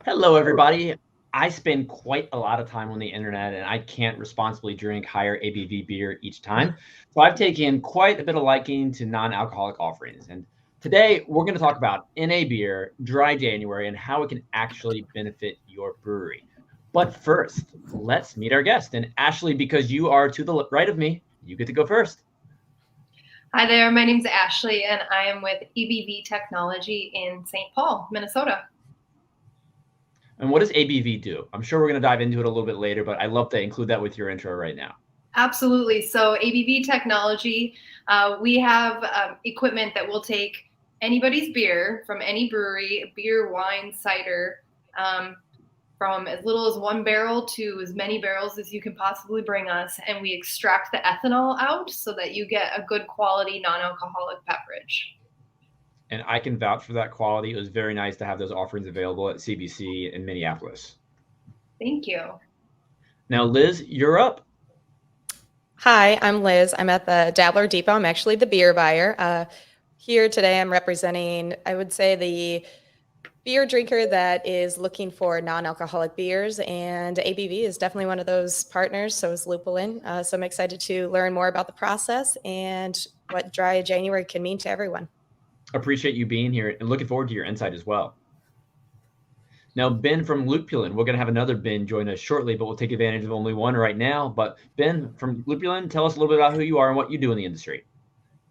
Hello, everybody. I spend quite a lot of time on the internet and I can't responsibly drink higher ABV beer each time. So I've taken quite a bit of liking to non-alcoholic offerings. And today we're going to talk about NA beer, dry January, and how it can actually benefit your brewery. But first, let's meet our guest. And Ashley, because you are to the right of me, you get to go first. Hi there, my name's Ashley, and I am with ABV Technology in St. Paul, Minnesota. And what does ABV do? I'm sure we're going to dive into it a little bit later, but I love to include that with your intro right now. Absolutely. So ABV Technology, we have equipment that will take anybody's beer from any brewery, beer, wine, cider, from as little as 1 barrel to as many barrels as you can possibly bring us, and we extract the ethanol out so that you get a good quality non-alcoholic beverage. And I can vouch for that quality. It was very nice to have those offerings available at CBC in Minneapolis. Thank you. Now, Liz, you're up. Hi, I'm Liz. I'm at the Dabbler Depot. I'm actually the beer buyer. Here today, I'm representing, I would say, the beer drinker that is looking for non-alcoholic beers, and ABV is definitely one of those partners. So is Lupulin. So I'm excited to learn more about the process and what dry January can mean to everyone. Appreciate you being here and looking forward to your insight as well. Now, Ben from Lupulin, we're going to have another Ben join us shortly, but we'll take advantage of only one right now. But Ben from Lupulin, tell us a little bit about who you are and what you do in the industry.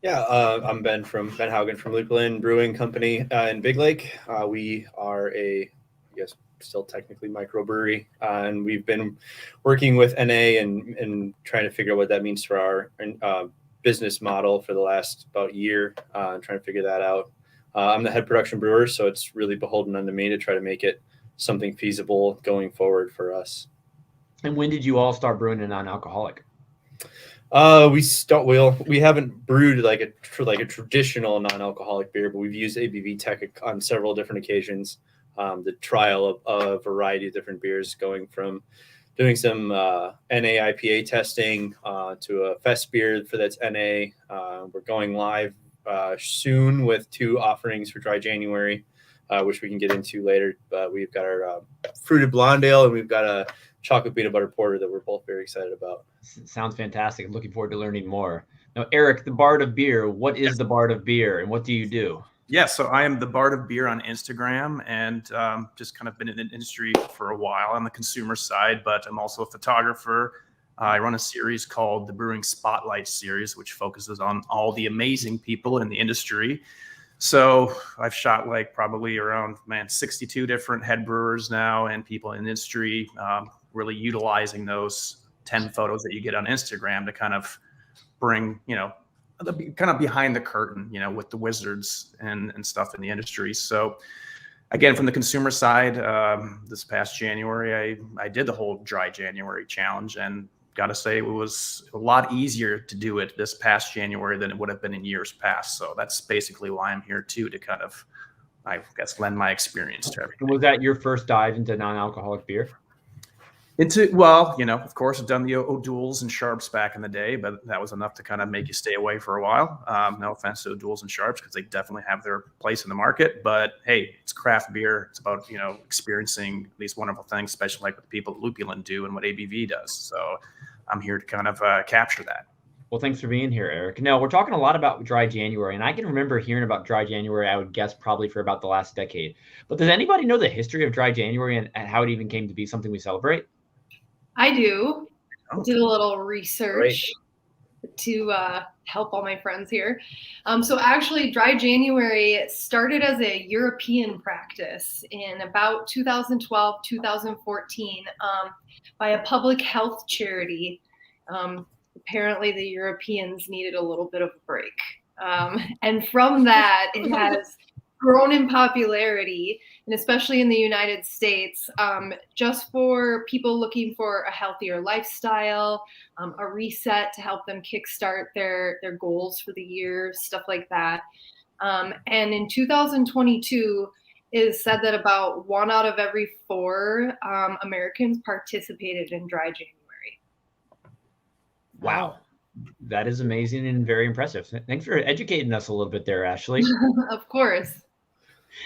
Yeah, I'm Ben Haugen from Lupulin Brewing Company in Big Lake. We are I guess, still technically microbrewery, and we've been working with NA and trying to figure out what that means for our business model for the last about year, trying to figure that out. I'm the head production brewer, so it's really beholden on me to try to make it something feasible going forward for us. And when did you all start brewing a non-alcoholic? We haven't brewed like a traditional non-alcoholic beer, but we've used ABV Tech on several different occasions. The trial of a variety of different beers, going from doing some NA IPA testing to a fest beer for that's NA. We're going live soon with 2 offerings for dry January, which we can get into later. But we've got our fruited blonde ale, and we've got a chocolate peanut butter porter that we're both very excited about. Sounds fantastic. I'm looking forward to learning more. Now, Erik, the Bard of Beer, what is the Bard of Beer and what do you do? Yeah, so I am the Bard of Beer on Instagram, and just kind of been in the industry for a while on the consumer side, but I'm also a photographer. I run a series called the Brewing Spotlight Series, which focuses on all the amazing people in the industry. So I've shot like probably around 62 different head brewers now and people in the industry, really utilizing those 10 photos that you get on Instagram to kind of bring, kind of behind the curtain, with the wizards and stuff in the industry. So again, from the consumer side, this past January, I did the whole dry January challenge, and got to say it was a lot easier to do it this past January than it would have been in years past. So that's basically why I'm here too, to kind of, I guess, lend my experience to everything. Was that your first dive into non-alcoholic beer? Well, of course, I've done the O'Douls and Sharps back in the day, but that was enough to kind of make you stay away for a while. No offense to O'Douls and Sharps, because they definitely have their place in the market. But hey, it's craft beer. It's about, experiencing these wonderful things, especially like what the people at Lupulin do and what ABV does. So I'm here to kind of capture that. Well, thanks for being here, Erik. Now, we're talking a lot about dry January, and I can remember hearing about dry January, I would guess probably for about the last decade. But does anybody know the history of dry January and how it even came to be something we celebrate? I do. I did a little research to help all my friends here. So actually, dry January started as a European practice in about 2012, 2014 by a public health charity. Apparently, the Europeans needed a little bit of a break. And from that, it has grown in popularity, and especially in the United States, just for people looking for a healthier lifestyle, a reset to help them kickstart their goals for the year, stuff like that. And in 2022, it is said that about 1 out of every 4 Americans participated in dry January. Wow. That is amazing and very impressive. Thanks for educating us a little bit there, Ashley. Of course.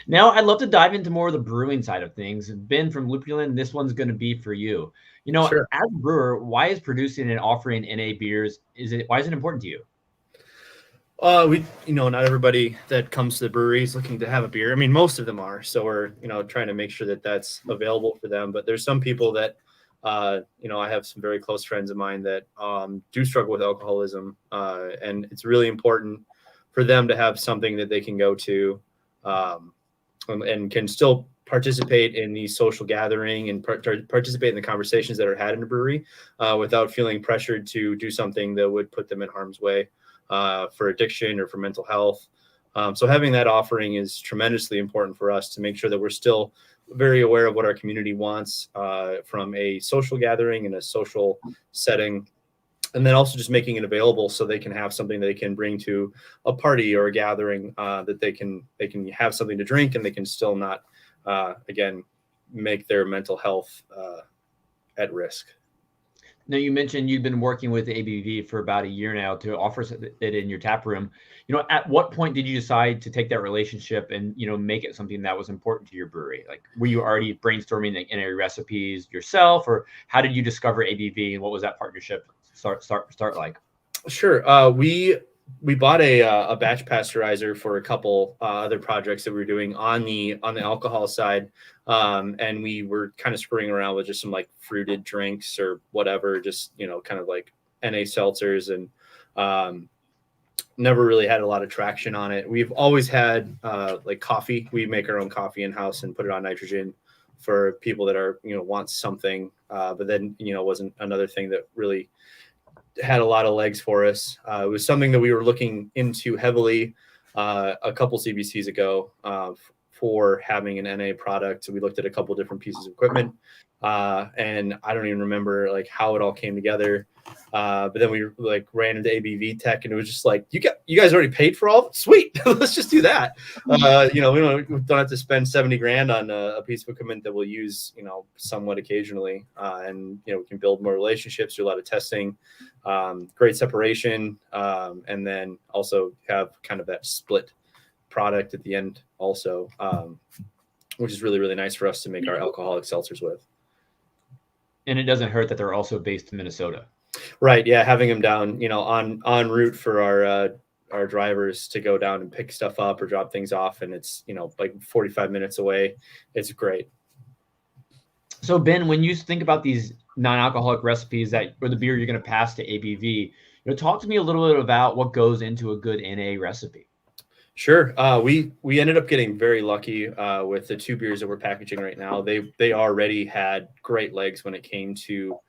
Now, I'd love to dive into more of the brewing side of things. Ben from Lupulin, this one's going to be for you. Sure. As a brewer, why is producing and offering NA beers, why is it important to you? Not everybody that comes to the brewery is looking to have a beer. I mean, most of them are. So we're, trying to make sure that that's available for them. But there's some people that, I have some very close friends of mine that do struggle with alcoholism. And it's really important for them to have something that they can go to and can still participate in the social gathering and participate in the conversations that are had in the brewery without feeling pressured to do something that would put them in harm's way for addiction or for mental health. So having that offering is tremendously important for us to make sure that we're still very aware of what our community wants from a social gathering and a social setting. And then also just making it available so they can have something they can bring to a party or a gathering that they can have something to drink and they can still not, again, make their mental health at risk. Now, you mentioned you've been working with ABV for about a year now to offer it in your tap room. At what point did you decide to take that relationship and, make it something that was important to your brewery? Like, were you already brainstorming the NA recipes yourself, or how did you discover ABV and what was that partnership start like? Sure. We bought a batch pasteurizer for a couple other projects that we were doing on the alcohol side. And we were kind of screwing around with just some like fruited drinks or whatever, just, kind of like NA seltzers, and never really had a lot of traction on it. We've always had like coffee. We make our own coffee in house and put it on nitrogen for people that are, want something. But then, wasn't another thing that really had a lot of legs for us. It was something that we were looking into heavily a couple CBCs ago for having an NA product. So we looked at a couple different pieces of equipment, and I don't even remember like how it all came together. But then we like ran into ABV Tech, and it was just like, you guys already paid for all of it? Sweet, let's just do that. We don't have to spend $70,000 on a piece of equipment that we'll use, somewhat occasionally, and we can build more relationships, do a lot of testing, great separation, and then also have kind of that split product at the end also, which is really, really nice for us to make our alcoholic seltzers with. And it doesn't hurt that they're also based in Minnesota. Right. Yeah. Having them down, en route for our drivers to go down and pick stuff up or drop things off. And it's, like 45 minutes away. It's great. So Ben, when you think about these non-alcoholic recipes or the beer you're going to pass to ABV, talk to me a little bit about what goes into a good NA recipe. Sure. We ended up getting very lucky with the two beers that we're packaging right now. They already had great legs when it came to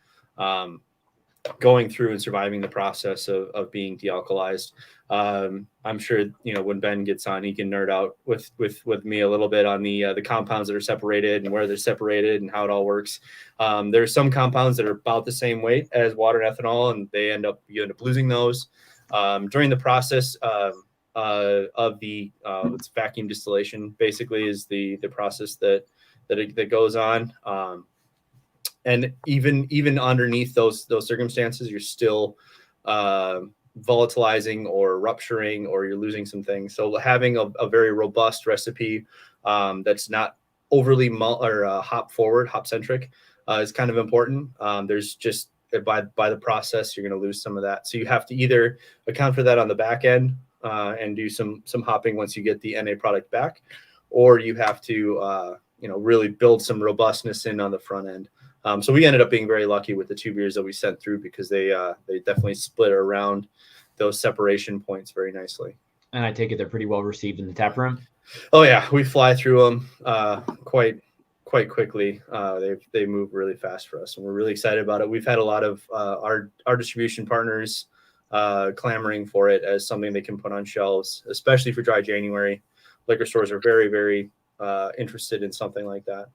going through and surviving the process of being dealcoholized. I'm sure, when Ben gets on, he can nerd out with me a little bit on the compounds that are separated and where they're separated and how it all works. There's some compounds that are about the same weight as water and ethanol, and you end up losing those during the process of the it's vacuum distillation. Basically, is the process that goes on. And even underneath those circumstances, you're still volatilizing or rupturing, or you're losing some things. So having a very robust recipe that's not overly hop forward, hop centric is kind of important. There's just by the process, you're going to lose some of that. So you have to either account for that on the back end and do some hopping once you get the NA product back, or you have to really build some robustness in on the front end. So we ended up being very lucky with the two beers that we sent through, because they definitely split around those separation points very nicely. And I take it they're pretty well received in the tap room. Oh yeah, we fly through them quite quickly. They move really fast for us, and we're really excited about it. We've had a lot of our distribution partners clamoring for it as something they can put on shelves, especially for dry January. Liquor stores are very, very interested in something like that.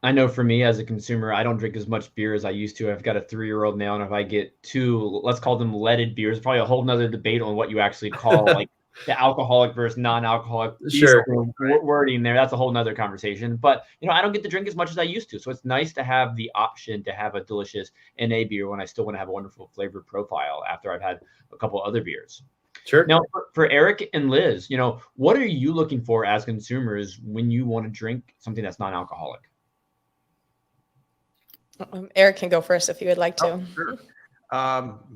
I know for me as a consumer, I don't drink as much beer as I used to. I've got a 3-year-old now, and if I get two, let's call them leaded beers, probably a whole nother debate on what you actually call like the alcoholic versus non-alcoholic wording there. That's a whole nother conversation. But I don't get to drink as much as I used to. So it's nice to have the option to have a delicious NA beer when I still want to have a wonderful flavor profile after I've had a couple other beers. Sure. Now, for Erik and Liz, what are you looking for as consumers when you want to drink something that's non-alcoholic? Erik can go first if you would like to. Oh, sure.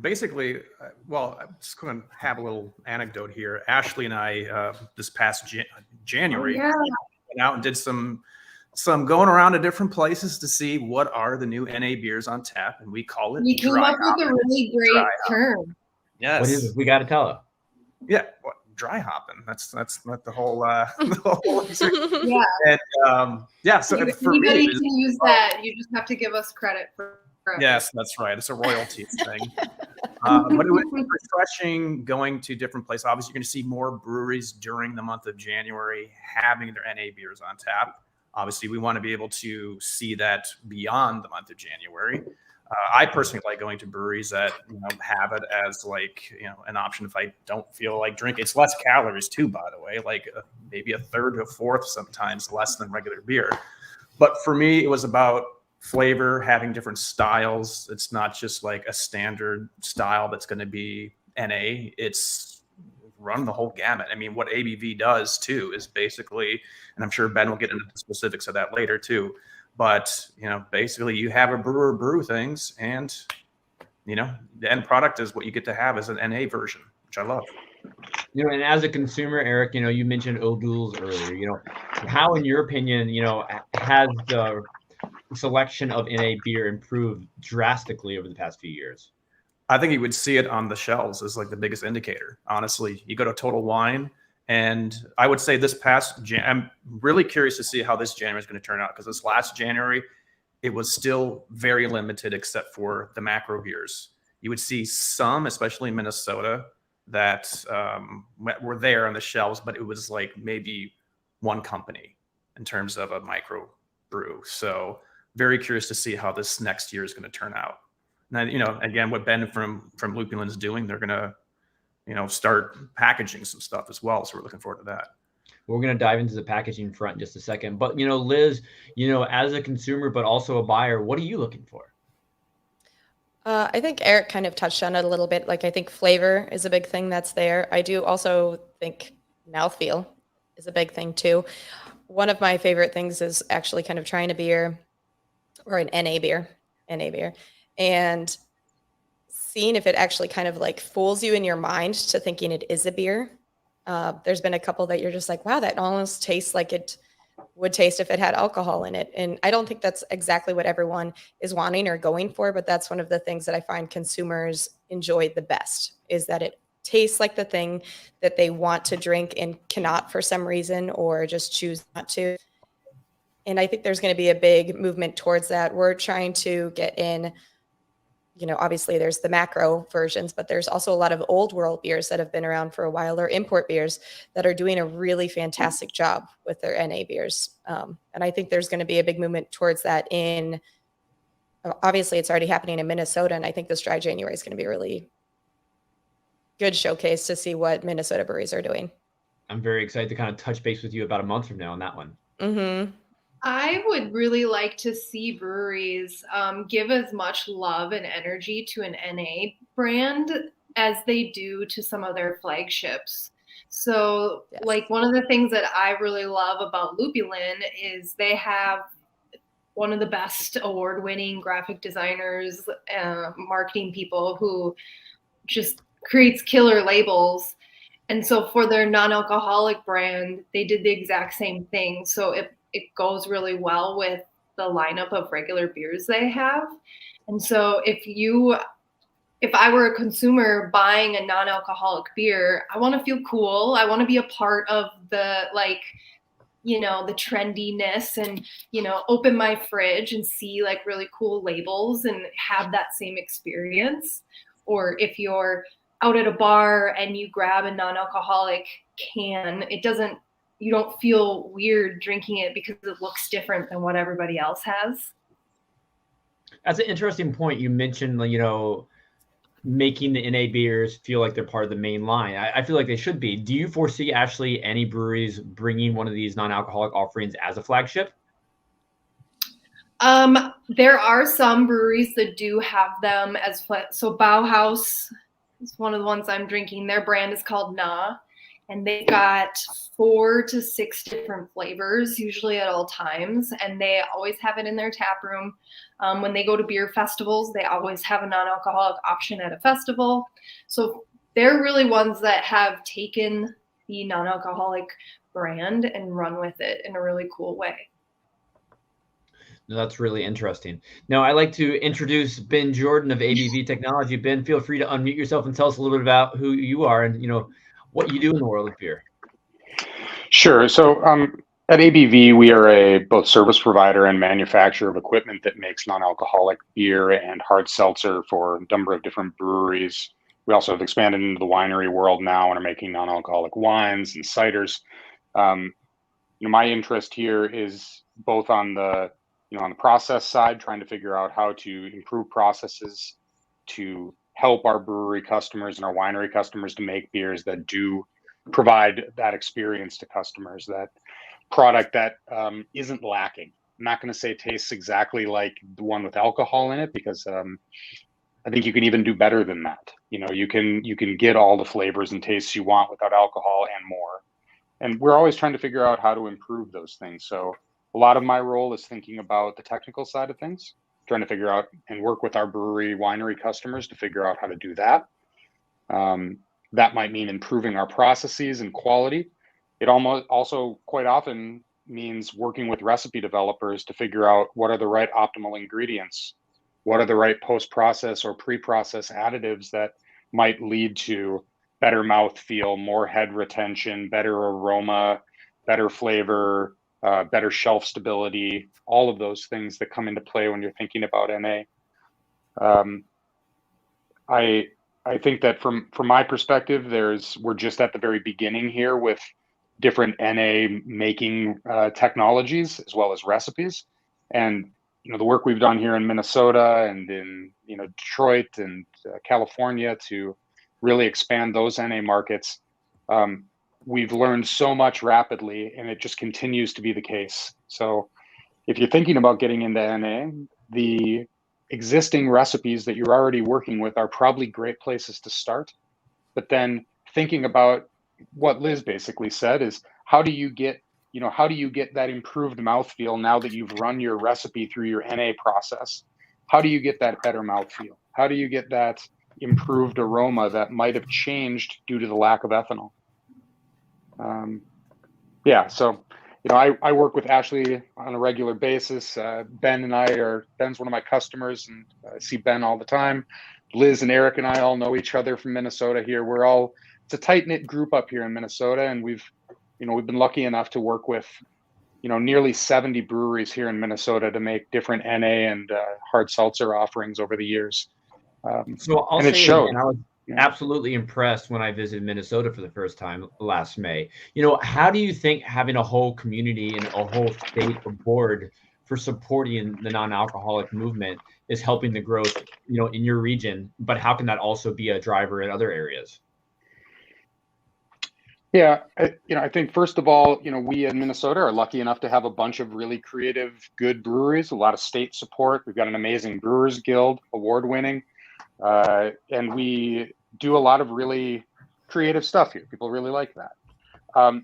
Basically, well, I'm just going to have a little anecdote here. Ashley and I, this past January, went out and did some going around to different places to see what are the new NA beers on tap, and we call it. You came up with a really great term. Yes. What is it? We got to tell her. Yeah, dry hopping. That's not the whole. The whole Yeah. And yeah, so for anybody me, can use that. You just have to give us credit for it. Yes, that's right. It's a royalty thing. But it was refreshing going to different places. Obviously, you're going to see more breweries during the month of January having their NA beers on tap. Obviously, we want to be able to see that beyond the month of January. I personally like going to breweries that have it as an option if I don't feel like drinking. It's less calories too, by the way, maybe a third to a fourth, sometimes less than regular beer. But for me, it was about flavor, having different styles. It's not just like a standard style that's going to be NA. It's run the whole gamut. I mean, what ABV does too is basically, and I'm sure Ben will get into the specifics of that later too, but basically you have a brewer brew things, and the end product is what you get to have as an NA version, which I love. And as a consumer, Erik, you mentioned O'Doul's earlier. How, in your opinion, has the selection of NA beer improved drastically over the past few years? I think you would see it on the shelves as the biggest indicator. Honestly, you go to Total Wine, and I would say this past I'm really curious to see how this January is going to turn out, because this last January, it was still very limited except for the macro beers. You would see some, especially in Minnesota, that were there on the shelves, but it was maybe one company in terms of a micro brew. So very curious to see how this next year is going to turn out. Now, again, what Ben from Lupulin is doing, they're going to, start packaging some stuff as well. So we're looking forward to that. We're going to dive into the packaging front in just a second. But, Liz, as a consumer, but also a buyer, what are you looking for? I think Erik kind of touched on it a little bit. I think flavor is a big thing that's there. I do also think mouthfeel is a big thing too. One of my favorite things is actually kind of trying a beer or an NA beer, and seeing if it actually kind of fools you in your mind to thinking it is a beer. There's been a couple that you're just like, wow, that almost tastes like it would taste if it had alcohol in it. And I don't think that's exactly what everyone is wanting or going for, but that's one of the things that I find consumers enjoy the best, is that it tastes like the thing that they want to drink and cannot for some reason, or just choose not to. And I think there's going to be a big movement towards that. We're trying to get in, obviously there's the macro versions, but there's also a lot of old world beers that have been around for a while, or import beers that are doing a really fantastic job with their NA beers. And I think there's going to be a big movement towards that obviously it's already happening in Minnesota. And I think this dry January is going to be a really good showcase to see what Minnesota breweries are doing. I'm very excited to kind of touch base with you about a month from now on that one. Mm-hmm. I would really like to see breweries give as much love and energy to an NA brand as they do to some of their flagships. So, yes. One of the things that I really love about Lupulin is they have one of the best award-winning graphic designers, marketing people who just creates killer labels. And so for their non-alcoholic brand, they did the exact same thing. So it goes really well with the lineup of regular beers they have. And so if I were a consumer buying a non-alcoholic beer, I want to feel cool. I want to be a part of the the trendiness, and open my fridge and see really cool labels and have that same experience. Or if you're out at a bar and you grab a non-alcoholic can, you don't feel weird drinking it because it looks different than what everybody else has. That's an interesting point. You mentioned, making the NA beers feel like they're part of the main line. I feel like they should be. Do you foresee, Ashley, any breweries bringing one of these non-alcoholic offerings as a flagship? There are some breweries that do have them as so Bauhaus It's one of the ones I'm drinking. Their brand is called Na, and they've got 4 to 6 different flavors, usually at all times, and they always have it in their tap room. When they go to beer festivals, they always have a non-alcoholic option at a festival. So they're really ones that have taken the non-alcoholic brand and run with it in a really cool way. No, that's really interesting. Now, I'd like to introduce Ben Jordan of ABV Technology. Ben, feel free to unmute yourself and tell us a little bit about who you are and what you do in the world of beer. Sure. So at ABV, we are a both service provider and manufacturer of equipment that makes non-alcoholic beer and hard seltzer for a number of different breweries. We also have expanded into the winery world now and are making non-alcoholic wines and ciders. My interest here is both on the on the process side, trying to figure out how to improve processes to help our brewery customers and our winery customers to make beers that do provide that experience to customers, that product that isn't lacking. I'm not going to say tastes exactly like the one with alcohol in it, because I think you can even do better than that. You can get all the flavors and tastes you want without alcohol and more. And we're always trying to figure out how to improve those things. So a lot of my role is thinking about the technical side of things, trying to figure out and work with our brewery winery customers to figure out how to do that. That might mean improving our processes and quality. It almost also quite often means working with recipe developers to figure out what are the right optimal ingredients, what are the right post-process or pre-process additives that might lead to better mouthfeel, more head retention, better aroma, better flavor, better shelf stability, all of those things that come into play when you're thinking about NA. I think that from my perspective, we're just at the very beginning here with different NA making technologies as well as recipes. And the work we've done here in Minnesota and in Detroit and California to really expand those NA markets, we've learned so much rapidly, and it just continues to be the case. So if you're thinking about getting into NA, the existing recipes that you're already working with are probably great places to start. But then thinking about what Liz basically said is, how do you get that improved mouthfeel now that you've run your recipe through your NA process? How do you get that better mouthfeel? How do you get that improved aroma that might have changed due to the lack of ethanol? So I work with Ashley on a regular basis. Ben's one of my customers, and I see Ben all the time. Liz and Erik and I all know each other from Minnesota here. It's a tight-knit group up here in Minnesota, and we've been lucky enough to work with nearly 70 breweries here in Minnesota to make different NA and hard seltzer offerings over the years. So I'll say again, I was absolutely impressed when I visited Minnesota for the first time last May. How do you think having a whole community and a whole state board for supporting the non-alcoholic movement is helping the growth, in your region, but how can that also be a driver in other areas? Yeah, I think first of all, we in Minnesota are lucky enough to have a bunch of really creative, good breweries, a lot of state support. We've got an amazing Brewers Guild, award-winning, and we do a lot of really creative stuff here. People really like that.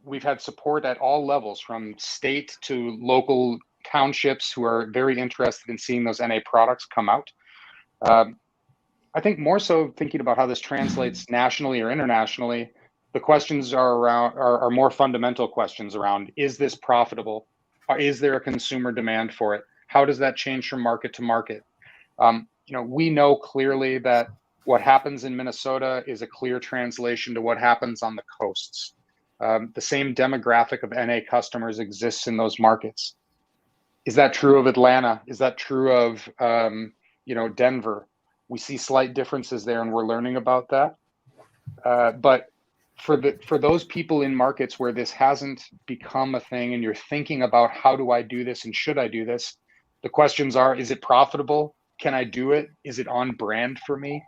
We've had support at all levels, from state to local townships, who are very interested in seeing those NA products come out. I think more so thinking about how this translates nationally or internationally, the questions are more fundamental questions around, is this profitable? Is there a consumer demand for it? How does that change from market to market? We know clearly that what happens in Minnesota is a clear translation to what happens on the coasts. The same demographic of NA customers exists in those markets. Is that true of Atlanta? Is that true of Denver? We see slight differences there, and we're learning about that. But for those people in markets where this hasn't become a thing, and you're thinking about, how do I do this and should I do this? The questions are, is it profitable? Can I do it? Is it on brand for me?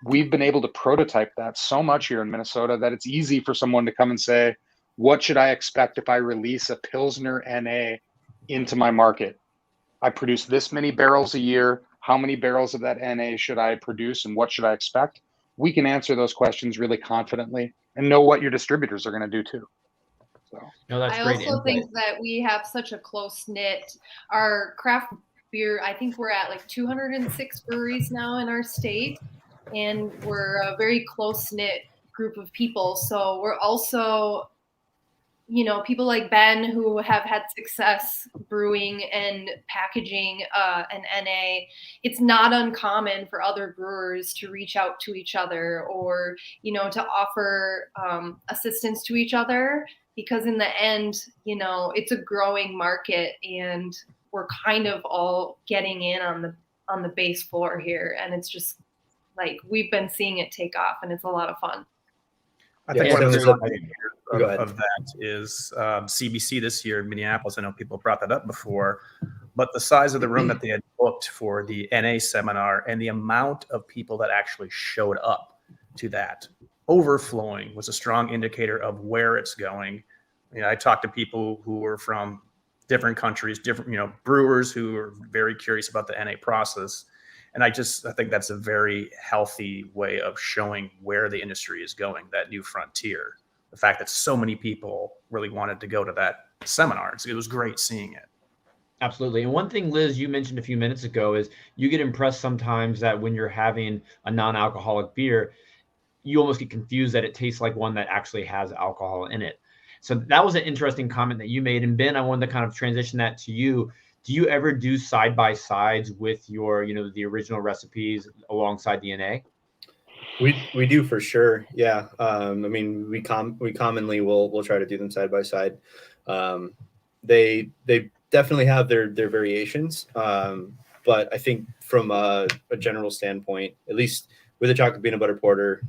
We've been able to prototype that so much here in Minnesota that it's easy for someone to come and say, what should I expect if I release a Pilsner NA into my market? I produce this many barrels a year. how many barrels of that NA should I produce and what should I expect? We can answer those questions really confidently and know what your distributors are going to do too. So No, that's I great also insight. think that we have such a close knit. Our craft beer, I think we're at like 206 breweries now in our state, and we're a very close knit group of people. So we're also, you know, people like Ben who have had success brewing and packaging an NA. It's not uncommon for other brewers to reach out to each other or, you know, to offer assistance to each other, because in the end, you know, it's a growing market and we're kind of all getting in on the base floor here. And it's just like, we've been seeing it take off and it's a lot of fun. I think Yeah, one of the so Go ahead. of that is CBC this year in Minneapolis. I know people brought that up before, but the size of the room that they had booked for the NA seminar and the amount of people that actually showed up to that overflowing was a strong indicator of where it's going. You know, I talked to people who were from different countries, different, you know, brewers who are very curious about the NA process. And I think that's a very healthy way of showing where the industry is going, that new frontier. The fact that so many people really wanted to go to that seminar. It was great seeing it. Absolutely. And one thing, Liz, you mentioned a few minutes ago is you get impressed sometimes that when you're having a non-alcoholic beer, you almost get confused that it tastes like one that actually has alcohol in it. So that was an interesting comment that you made. And Ben, I wanted to kind of transition that to you. Do you ever do side-by-sides with your, you know, the original recipes alongside the NA? We do for sure. Yeah. I mean, we commonly will try to do them side by side. They definitely have their variations. But I think from a general standpoint, at least with a chocolate peanut butter porter,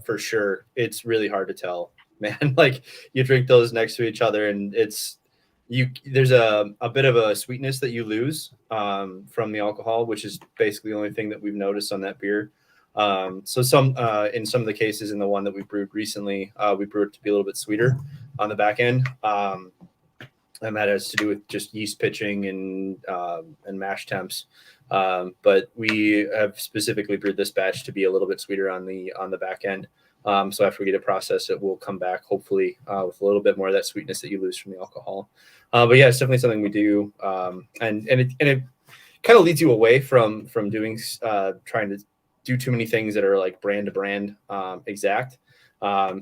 for sure, it's really hard to tell, man. Like you drink those next to each other and there's a bit of a sweetness that you lose from the alcohol, which is basically the only thing that we've noticed on that beer. So in some of the cases, in the one that we brewed recently, we brewed it to be a little bit sweeter on the back end. And that has to do with just yeast pitching and mash temps. But we have specifically brewed this batch to be a little bit sweeter on the back end. So after we get it processed, it will come back hopefully with a little bit more of that sweetness that you lose from the alcohol. But yeah, it's definitely something we do. And it kind of leads you away from doing trying to do too many things that are like brand to brand exact.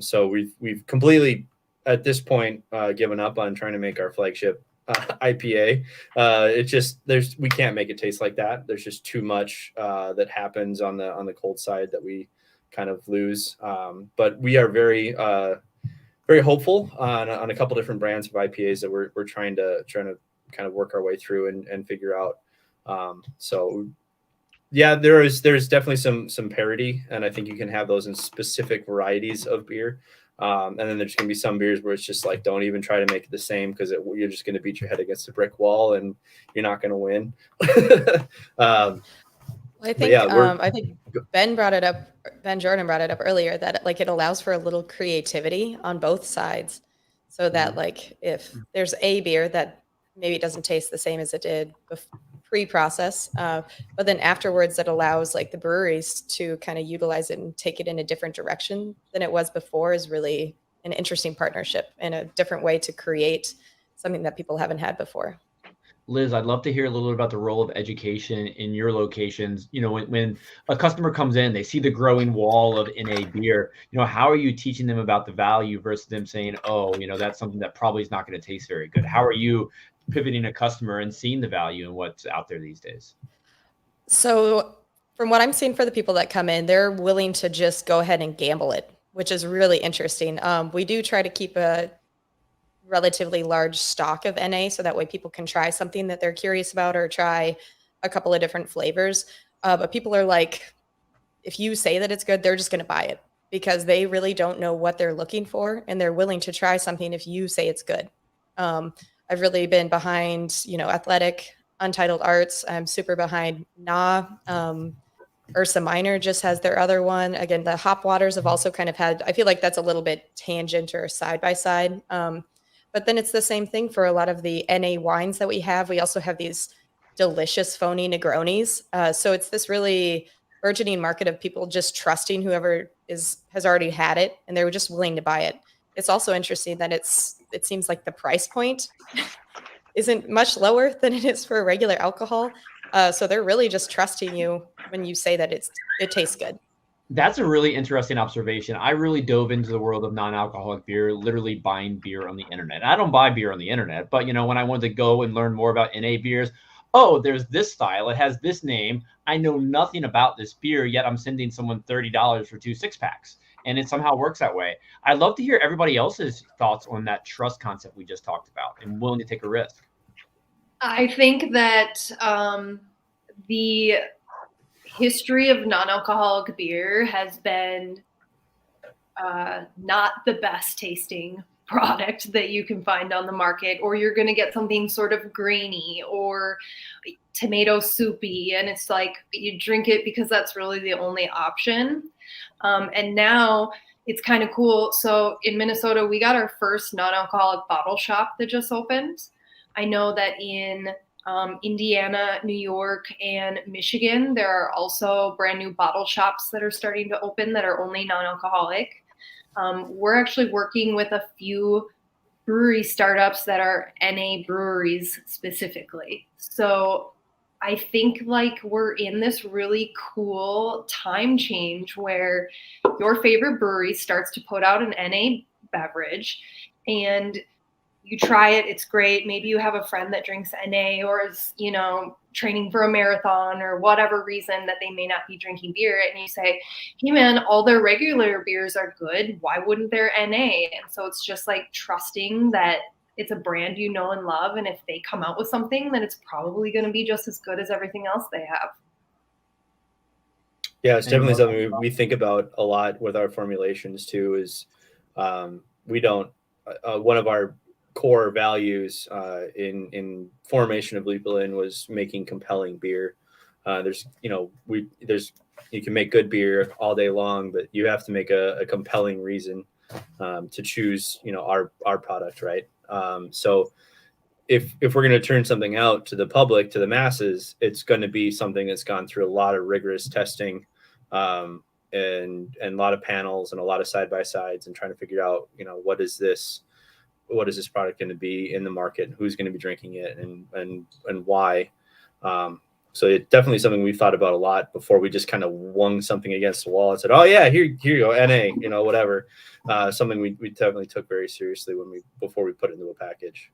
So we've completely at this point given up on trying to make our flagship IPA. It's just we can't make it taste like that. There's just too much that happens on the cold side that we kind of lose. But we are very very hopeful on a couple different brands of IPAs that we're trying to kind of work our way through and figure out. So yeah, there's definitely some parity, and I think you can have those in specific varieties of beer. And then there's going to be some beers where it's just like, don't even try to make it the same because you're just going to beat your head against a brick wall and you're not going to win. I think Ben Jordan brought it up earlier that like it allows for a little creativity on both sides, so that like if there's a beer that maybe doesn't taste the same as it did pre-process, but then afterwards it allows like the breweries to kind of utilize it and take it in a different direction than it was before, is really an interesting partnership and a different way to create something that people haven't had before. Liz, I'd love to hear a little bit about the role of education in your locations. You know, when a customer comes in, they see the growing wall of NA beer, you know, how are you teaching them about the value versus them saying, oh, you know, that's something that probably is not going to taste very good? How are you pivoting a customer and seeing the value in what's out there these days? So from what I'm seeing for the people that come in, they're willing to just go ahead and gamble it, which is really interesting. We do try to keep a relatively large stock of NA so that way people can try something that they're curious about or try a couple of different flavors. But people are like, if you say that it's good, they're just going to buy it because they really don't know what they're looking for, and they're willing to try something if you say it's good. I've really been behind, you know, Athletic, Untitled Arts. I'm super behind Na. Ursa Minor just has their other one. Again, the Hop Waters have also kind of had, I feel like that's a little bit tangent or side by side. But then it's the same thing for a lot of the NA wines that we have. We also have these delicious phony Negronis. So it's this really burgeoning market of people just trusting whoever has already had it, and they're just willing to buy it. It's also interesting that it seems like the price point isn't much lower than it is for regular alcohol. So they're really just trusting you when you say that it tastes good. That's a really interesting observation. I really dove into the world of non-alcoholic beer, literally buying beer on the internet. I don't buy beer on the internet, but when I wanted to go and learn more about NA beers, oh, there's this style. It has this name. I know nothing about this beer, yet I'm sending someone $30 for 2 6-packs. And it somehow works that way. I'd love to hear everybody else's thoughts on that trust concept we just talked about and willing to take a risk. I think that the history of non-alcoholic beer has been not the best tasting product that you can find on the market, or you're going to get something sort of grainy or tomato soupy, and it's like you drink it because that's really the only option. And now it's kind of cool. So in Minnesota, we got our first non-alcoholic bottle shop that just opened. I know that in Indiana, New York, and Michigan, there are also brand new bottle shops that are starting to open that are only non-alcoholic. We're actually working with a few brewery startups that are NA breweries specifically. So I think like we're in this really cool time change where your favorite brewery starts to put out an NA beverage, and you try it, it's great. Maybe you have a friend that drinks NA or is, training for a marathon or whatever reason that they may not be drinking beer. And you say, hey man, all their regular beers are good. Why wouldn't their NA? And so it's just like trusting that it's a brand you know and love. And if they come out with something, then it's probably going to be just as good as everything else they have. Yeah, it's definitely something we think about a lot with our formulations too, is we don't, one of our core values in formation of Lupulin was making compelling beer. You can make good beer all day long, but you have to make a compelling reason to choose, our product, right? So if we're going to turn something out to the public, to the masses, it's going to be something that's gone through a lot of rigorous testing and a lot of panels and a lot of side-by-sides and trying to figure out, what is this product going to be in the market, who's going to be drinking it, and why. So it's definitely something we've thought about a lot before we just kind of wung something against the wall and said, oh yeah, here you go, NA, whatever. Something we definitely took very seriously before we put it into a package.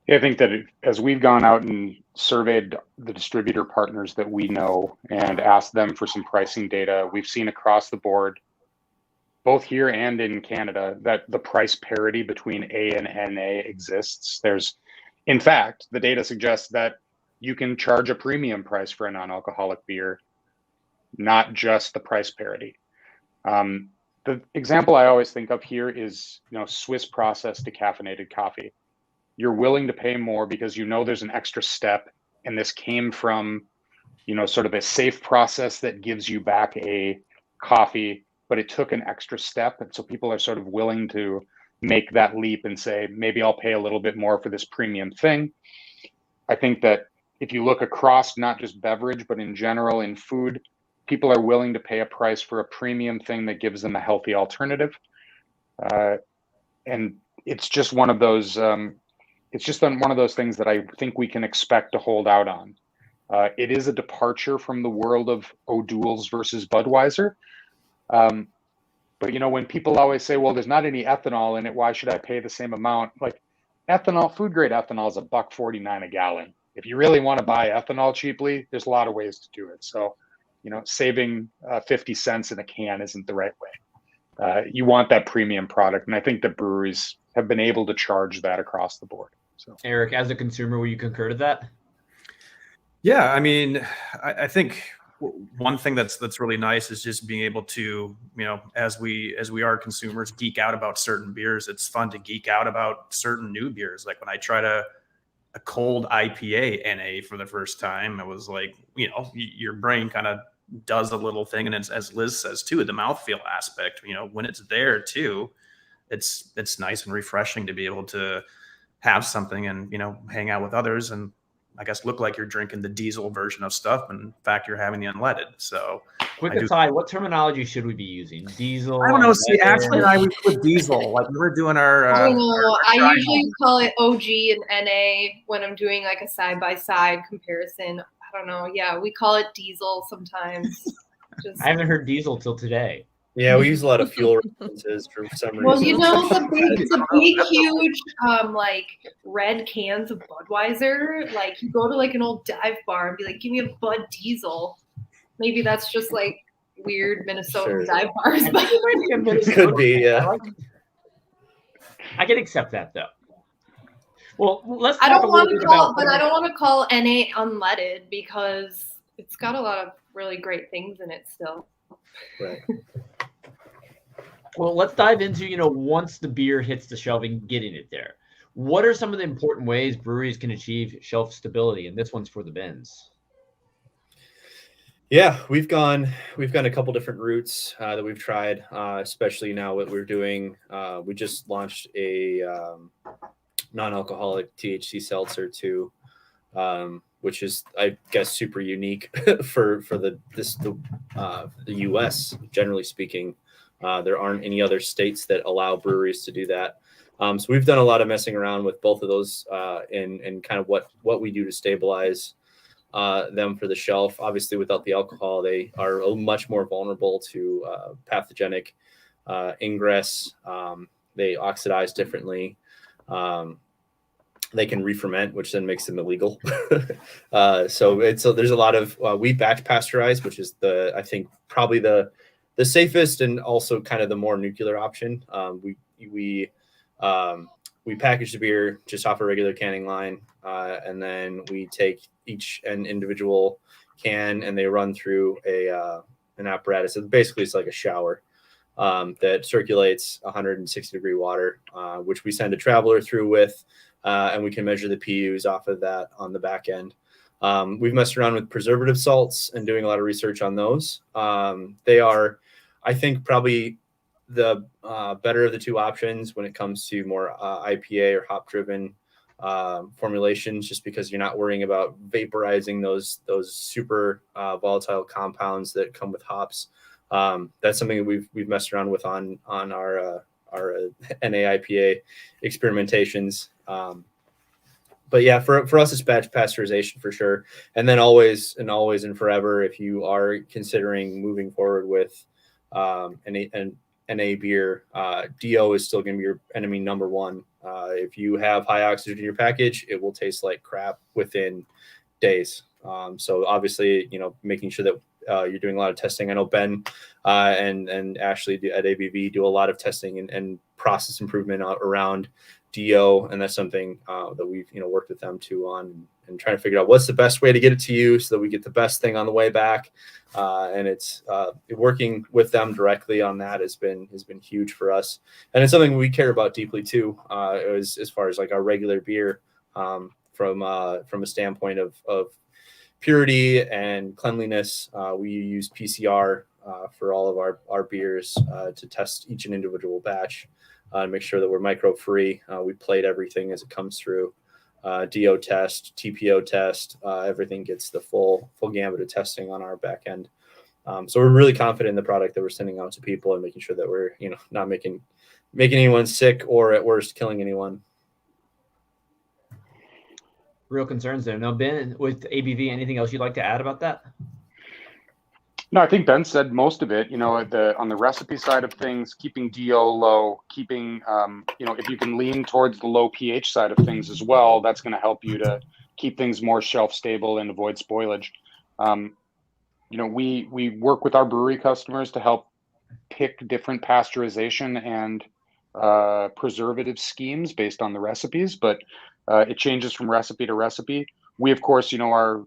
Yeah, I think that as we've gone out and surveyed the distributor partners that we know and asked them for some pricing data, we've seen across the board, both here and in Canada, that the price parity between A and NA exists. In fact, the data suggests that you can charge a premium price for a non-alcoholic beer, not just the price parity. The example I always think of here is, Swiss processed decaffeinated coffee. You're willing to pay more because there's an extra step, and this came from, sort of a safe process that gives you back a coffee, but it took an extra step. And so people are sort of willing to make that leap and say, maybe I'll pay a little bit more for this premium thing. I think that if you look across not just beverage, but in general in food, people are willing to pay a price for a premium thing that gives them a healthy alternative. And it's just one of those, one of those things that I think we can expect to hold out on. It is a departure from the world of O'Doul's versus Budweiser. But when people always say, well, there's not any ethanol in it, why should I pay the same amount? Like ethanol, food grade ethanol is $1.49 a gallon. If you really want to buy ethanol cheaply, there's a lot of ways to do it. So, saving 50 cents in a can isn't the right way. You want that premium product. And I think that breweries have been able to charge that across the board. So, Erik, as a consumer, will you concur to that? Yeah, I mean, I think one thing that's really nice is just being able to, as we are consumers, geek out about certain beers. It's fun to geek out about certain new beers. Like when I tried a cold IPA NA for the first time, it was like, your brain kind of does a little thing. And it's, as Liz says too, the mouthfeel aspect, when it's there too, it's nice and refreshing to be able to have something and, hang out with others. And I guess, look like you're drinking the diesel version of stuff, and in fact, you're having the unleaded. So, quick aside, what terminology should we be using? Diesel? I don't know. See, Ashley and I, we put diesel. Like, we were doing our. I don't know. I usually call it OG and NA when I'm doing like a side-by-side comparison. I don't know. Yeah, we call it diesel sometimes. I haven't heard diesel till today. Yeah, we use a lot of fuel references for some reason. Well, you know, the big, huge, like red cans of Budweiser. Like, you go to like an old dive bar and be like, "Give me a Bud Diesel." Maybe that's just like weird Minnesota dive bars. But it could be, yeah. I can accept that though. Well, let's. I don't want to call NA unleaded because it's got a lot of really great things in it still. Right. Well, let's dive into, once the beer hits the shelving, getting it there. What are some of the important ways breweries can achieve shelf stability? And this one's for the bins. Yeah, we've gone a couple different routes that we've tried, especially now what we're doing. We just launched a non-alcoholic THC seltzer too, which is, I guess, super unique for the U.S. Generally speaking. There aren't any other states that allow breweries to do that. So we've done a lot of messing around with both of those and kind of what we do to stabilize them for the shelf. Obviously, without the alcohol, they are much more vulnerable to pathogenic ingress. They oxidize differently. They can re-ferment, which then makes them illegal. So there's a lot of we batch pasteurize, which is I think probably the safest and also kind of the more nuclear option. We package the beer just off a regular canning line, and then we take an individual can and they run through an apparatus. So basically, it's like a shower that circulates 160-degree water, which we send a traveler through with, and we can measure the PUs off of that on the back end. We've messed around with preservative salts and doing a lot of research on those. They are, I think, probably the better of the two options when it comes to more IPA or hop-driven formulations, just because you're not worrying about vaporizing those super volatile compounds that come with hops. That's something that we've messed around with on our NAIPA experimentations. But yeah, for us, it's batch pasteurization for sure. And then always and forever, if you are considering moving forward with an NA beer, DO is still going to be your enemy number one. If you have high oxygen in your package, it will taste like crap within days. So obviously, making sure that you're doing a lot of testing. I know Ben and Ashley at ABV do a lot of testing and process improvement around DO, and that's something that we've worked with them too on, and trying to figure out what's the best way to get it to you so that we get the best thing on the way back. And it's working with them directly on that has been huge for us, and it's something we care about deeply too. As far as like our regular beer, from a standpoint of purity and cleanliness, we use PCR for all of our beers to test each and individual batch. Make sure that we're microbe-free. We plate everything as it comes through. DO test, TPO test, everything gets the full gamut of testing on our back end. So we're really confident in the product that we're sending out to people and making sure that we're not making anyone sick or at worst killing anyone. Real concerns there. Now, Ben, with ABV, anything else you'd like to add about that? No, I think Ben said most of it. On the recipe side of things, keeping DO low, keeping, if you can lean towards the low pH side of things as well, that's going to help you to keep things more shelf stable and avoid spoilage. We work with our brewery customers to help pick different pasteurization and preservative schemes based on the recipes, but it changes from recipe to recipe. We, of course, are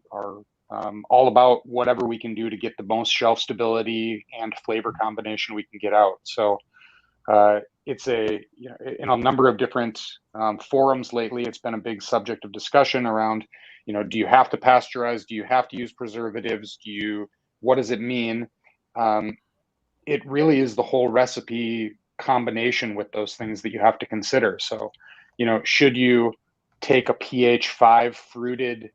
all about whatever we can do to get the most shelf stability and flavor combination we can get out. So it's in a number of different forums lately, it's been a big subject of discussion around, do you have to pasteurize? Do you have to use preservatives? What does it mean? It really is the whole recipe combination with those things that you have to consider. So, should you take a pH 5 fruited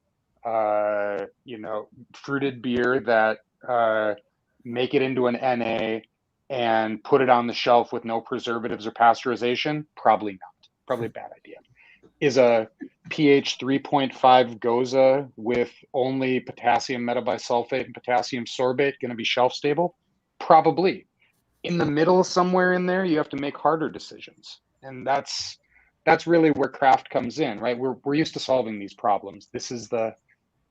fruited beer that make it into an NA and put it on the shelf with no preservatives or pasteurization? Probably not. Probably a bad idea. Is a pH 3.5 Goza with only potassium metabisulfate and potassium sorbate going to be shelf stable? Probably. In the middle, somewhere in there, you have to make harder decisions. And that's really where craft comes in, right? We're used to solving these problems. This is the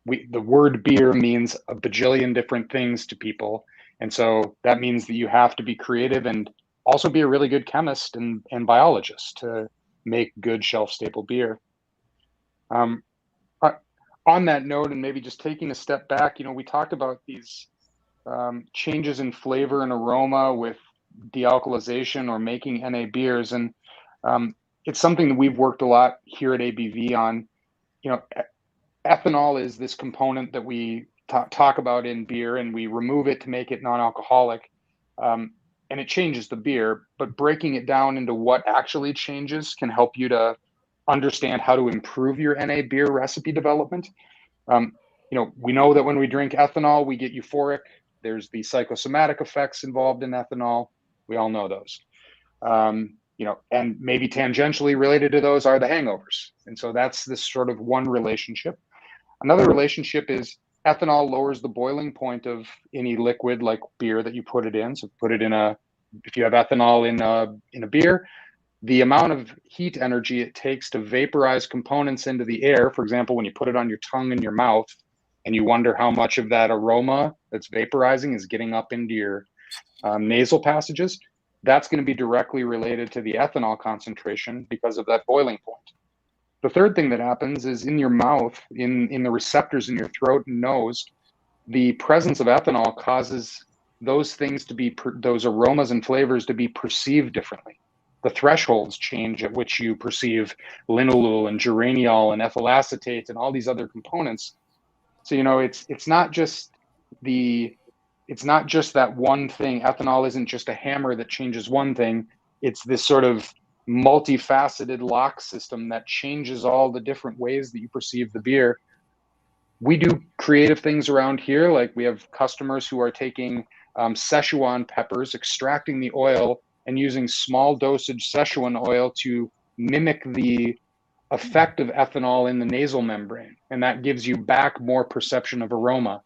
word beer means a bajillion different things to people. And so that means that you have to be creative and also be a really good chemist and biologist to make good shelf stable beer. On that note, and maybe just taking a step back, we talked about these changes in flavor and aroma with dealcoholization or making NA beers. And it's something that we've worked a lot here at ABV on. Ethanol is this component that we talk about in beer, and we remove it to make it non-alcoholic. And it changes the beer, but breaking it down into what actually changes can help you to understand how to improve your NA beer recipe development. We know that when we drink ethanol, we get euphoric. There's the psychosomatic effects involved in ethanol. We all know those. And maybe tangentially related to those are the hangovers. And so that's this sort of one relationship. Another relationship is ethanol lowers the boiling point of any liquid like beer that you put it in. So put it if you have ethanol in a beer, the amount of heat energy it takes to vaporize components into the air, for example, when you put it on your tongue and your mouth, and you wonder how much of that aroma that's vaporizing is getting up into your nasal passages, that's going to be directly related to the ethanol concentration because of that boiling point. The third thing that happens is in your mouth, in the receptors in your throat and nose, the presence of ethanol causes those things to be, those aromas and flavors to be perceived differently. The thresholds change at which you perceive linalool and geraniol and ethyl acetate and all these other components. So, it's not just that one thing. Ethanol isn't just a hammer that changes one thing. It's this sort of multifaceted lock system that changes all the different ways that you perceive the beer. We do creative things around here. Like we have customers who are taking Szechuan peppers, extracting the oil and using small dosage Szechuan oil to mimic the effect of ethanol in the nasal membrane. And that gives you back more perception of aroma.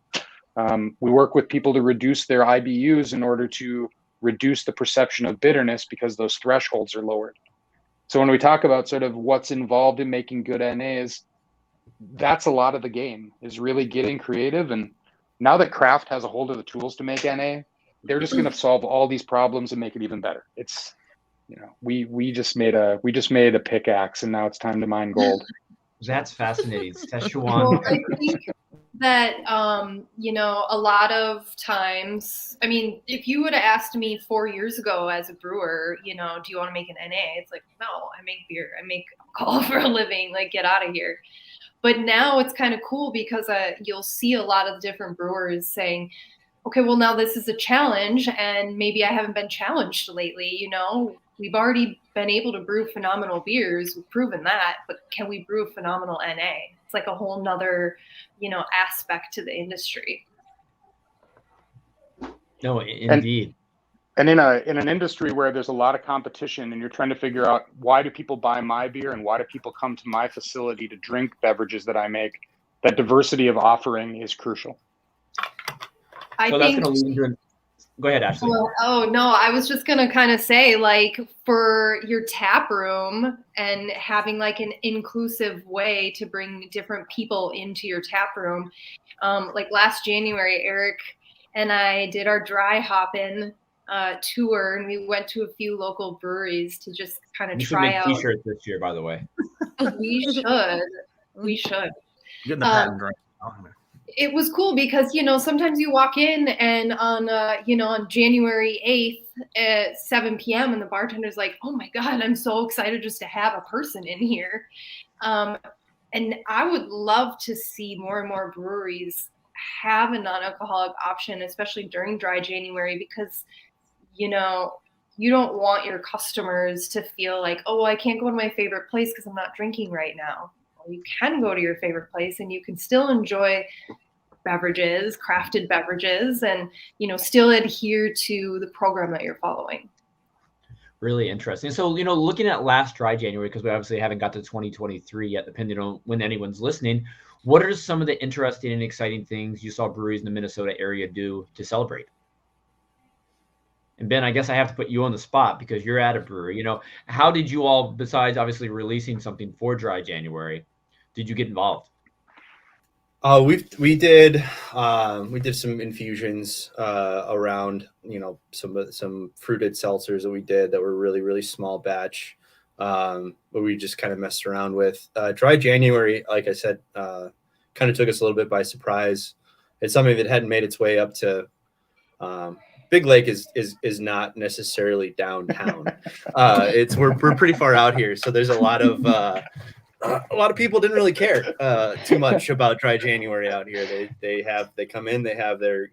We work with people to reduce their IBUs in order to reduce the perception of bitterness because those thresholds are lowered. So when we talk about sort of what's involved in making good NAs, that's a lot of the game, is really getting creative. And now that craft has a hold of the tools to make NA, they're just going to solve all these problems and make it even better. It's, we just made a pickaxe and now it's time to mine gold. That's fascinating. Szechuan. Well, I think that, a lot of times, I mean, if you would have asked me 4 years ago as a brewer, do you want to make an NA? It's like, no, I make beer. I make alcohol for a living. Like, get out of here. But now it's kind of cool because you'll see a lot of different brewers saying, okay, well, now this is a challenge and maybe I haven't been challenged lately. We've already been able to brew phenomenal beers. We've proven that, but can we brew a phenomenal NA? It's like a whole nother, aspect to the industry. No, indeed. And in an industry where there's a lot of competition and you're trying to figure out why do people buy my beer and why do people come to my facility to drink beverages that I make, that diversity of offering is crucial. So that's going to lead into Go ahead, Ashley. Oh, no, I was just going to kind of say, like, for your tap room and having like an inclusive way to bring different people into your tap room. Like last January, Erik and I did our dry hopping tour, and we went to a few local breweries to just kind of try out. T-shirts this year, by the way. We should. We should. Getting the patent right now. It was cool because, sometimes you walk in and on January 8th at 7 p.m. and the bartender's like, oh my God, I'm so excited just to have a person in here. And I would love to see more and more breweries have a non-alcoholic option, especially during dry January, because, you don't want your customers to feel like, oh, I can't go to my favorite place because I'm not drinking right now. you can go to your favorite place and you can still enjoy beverages, crafted beverages, and still adhere to the program that you're following. Really interesting. So, looking at last dry January, because we obviously haven't got to 2023 yet, depending on when anyone's listening, what are some of the interesting and exciting things you saw breweries in the Minnesota area do to celebrate? And Ben, I guess I have to put you on the spot because you're at a brewery. How did you all, besides obviously releasing something for dry January, did you get involved? We did some infusions around some fruited seltzers that we did that were really, really small batch, but we just kind of messed around with. Dry January, like I said, kind of took us a little bit by surprise. It's something that hadn't made its way up to Big Lake is not necessarily downtown. We're pretty far out here, so there's a lot of people didn't really care too much about dry January out here. They come in, they have their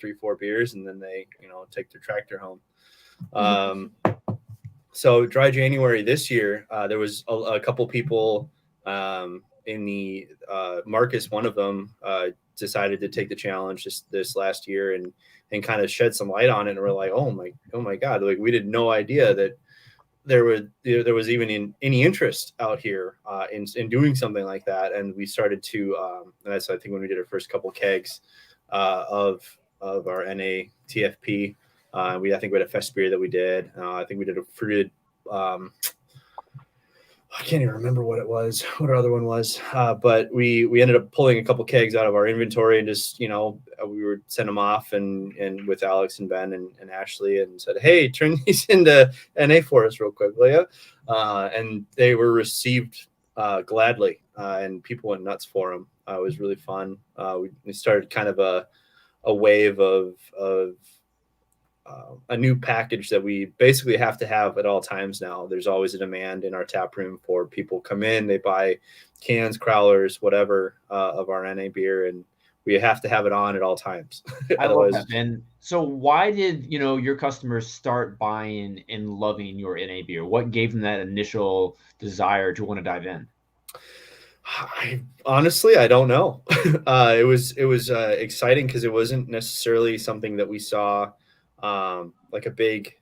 3-4 beers, and then they take their tractor home. So dry January this year, there was a couple people in the Marcus, one of them decided to take the challenge this last year and kind of shed some light on it, and we're like, oh my God, like we had no idea that there was even any interest out here in doing something like that. And we started to that's I think when we did our first couple kegs of our NA TFP. I think we had a fest beer that we did. I think we did a fruited I can't even remember what it was, what our other one was. But we ended up pulling a couple kegs out of our inventory and just, we would send them off and with Alex and Ben and Ashley and said, hey, turn these into NA for us real quick, will you? And they were received gladly and people went nuts for them. It was really fun. We started kind of a wave of a new package that we basically have to have at all times now. There's always a demand in our tap room for people come in, they buy cans, crowlers, whatever of our NA beer, and we have to have it on at all times. I love that, Ben. So why did your customers start buying and loving your NA beer? What gave them that initial desire to want to dive in? Honestly, I don't know. It was exciting because it wasn't necessarily something that we saw like a big.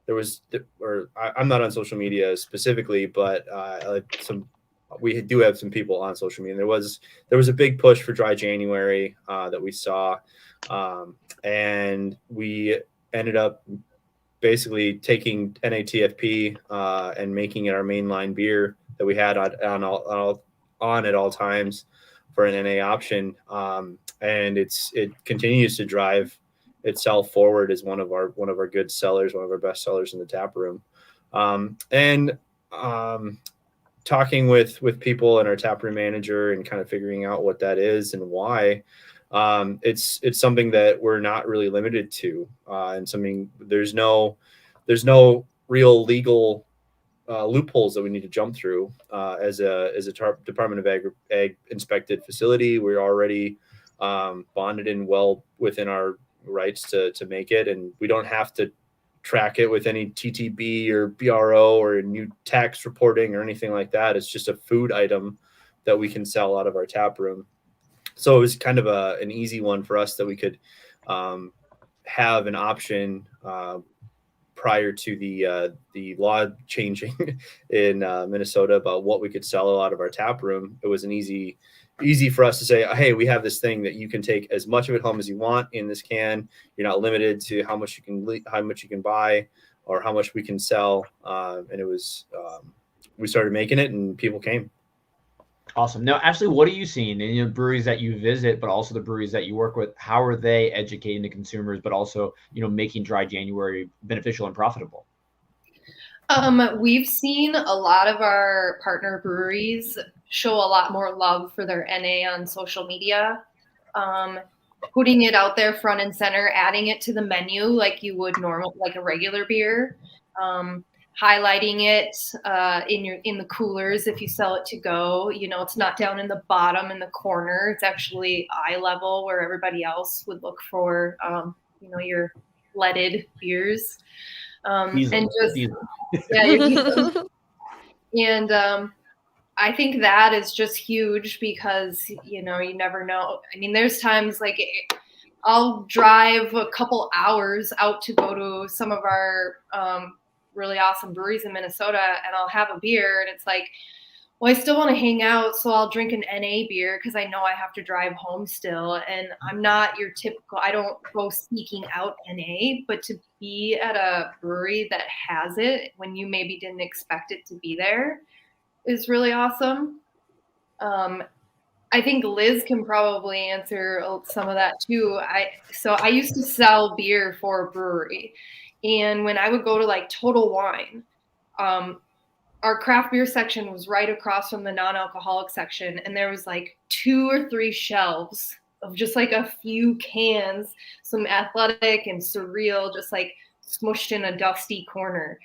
I'm not on social media specifically, but we do have some people on social media. There was a big push for dry January that we saw, and we ended up basically taking NATFP and making it our mainline beer that we had on at all times for an NA option, and it continues to drive itself forward as one of our good sellers, one of our best sellers in the tap room. Talking with people and our tap room manager and kind of figuring out what that is and why, it's something that we're not really limited to, and something there's no real legal loopholes that we need to jump through. As a Department of Ag inspected facility, we're already bonded in well within our rights to make it, and we don't have to track it with any TTB or BRO or new tax reporting or anything like that. It's just a food item that we can sell out of our tap room. So it was kind of an easy one for us that we could have an option prior to the law changing in Minnesota about what we could sell out of our tap room. It was an easy for us to say, hey, we have this thing that you can take as much of it home as you want in this can. You're not limited to how much you can buy or how much we can sell. And it was, we started making it and people came. Awesome. Now, Ashley, what are you seeing in the breweries that you visit, but also the breweries that you work with? How are they educating the consumers, but also, making dry January beneficial and profitable? We've seen a lot of our partner breweries show a lot more love for their NA on social media, putting it out there front and center, adding it to the menu like you would like a regular beer, highlighting it in the coolers if you sell it to go. It's not down in the bottom in the corner. It's actually eye level where everybody else would look for your leaded beers. And just yeah, and I think that is just huge because, you know, you never know. I mean, there's times like I'll drive a couple hours out to go to some of our really awesome breweries in Minnesota, and I'll have a beer, and it's like, well, I still want to hang out, so I'll drink an NA beer because I know I have to drive home still. And I'm not your typical, I don't go seeking out NA, but to be at a brewery that has it when you maybe didn't expect it to be there is really awesome. I think Liz can probably answer some of that too. I used to sell beer for a brewery, and when I would go to like Total Wine, our craft beer section was right across from the non-alcoholic section, and there was like 2 or 3 shelves of just like a few cans, some Athletic and Surreal, just like smushed in a dusty corner.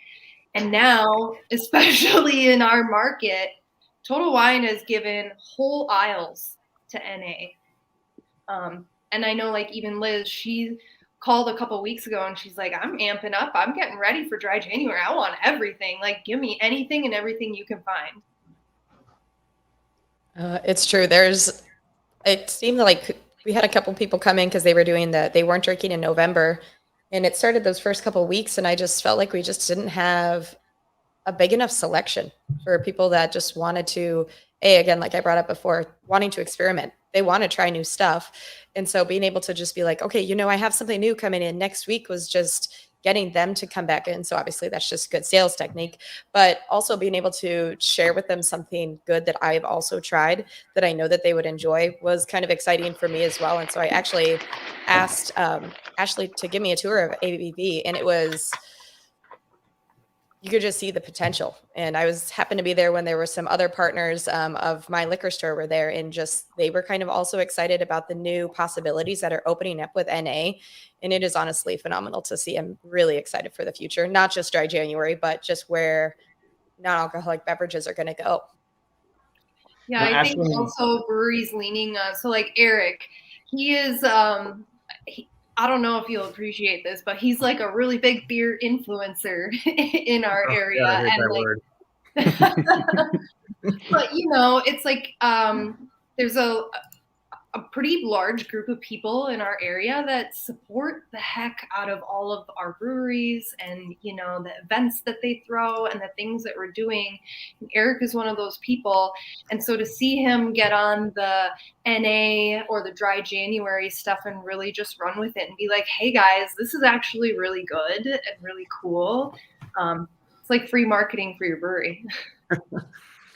And now, especially in our market, Total Wine has given whole aisles to NA. And I know like even Liz, she called a couple weeks ago and she's like, I'm amping up. I'm getting ready for dry January. I want everything. Like, give me anything and everything you can find. It's true. It seemed like we had a couple people come in because they weren't drinking in November. And it started those first couple of weeks, and I just felt like we just didn't have a big enough selection for people that just wanted to, again, like I brought up before, wanting to experiment. They want to try new stuff. And so being able to just be like, okay, you know, I have something new coming in next week was just getting them to come back in. So obviously that's just good sales technique, but also being able to share with them something good that I've also tried that I know that they would enjoy was kind of exciting for me as well. And so I actually asked Ashley to give me a tour of ABV, and you could just see the potential. And I happened to be there when there were some other partners of my liquor store were there, and they were kind of also excited about the new possibilities that are opening up with NA. And it is honestly phenomenal to see. I'm really excited for the future, not just dry January, but just where non-alcoholic beverages are going to go. Yeah, I think also breweries leaning so like Erik, he is I don't know if you'll appreciate this, but he's like a really big beer influencer in our area. Yeah, I heard that word. But you know, it's like there's a pretty large group of people in our area that support the heck out of all of our breweries and, you know, the events that they throw and the things that we're doing. And Erik is one of those people. And so to see him get on the NA or the dry January stuff and really just run with it and be like, hey guys, this is actually really good and really cool. It's like free marketing for your brewery.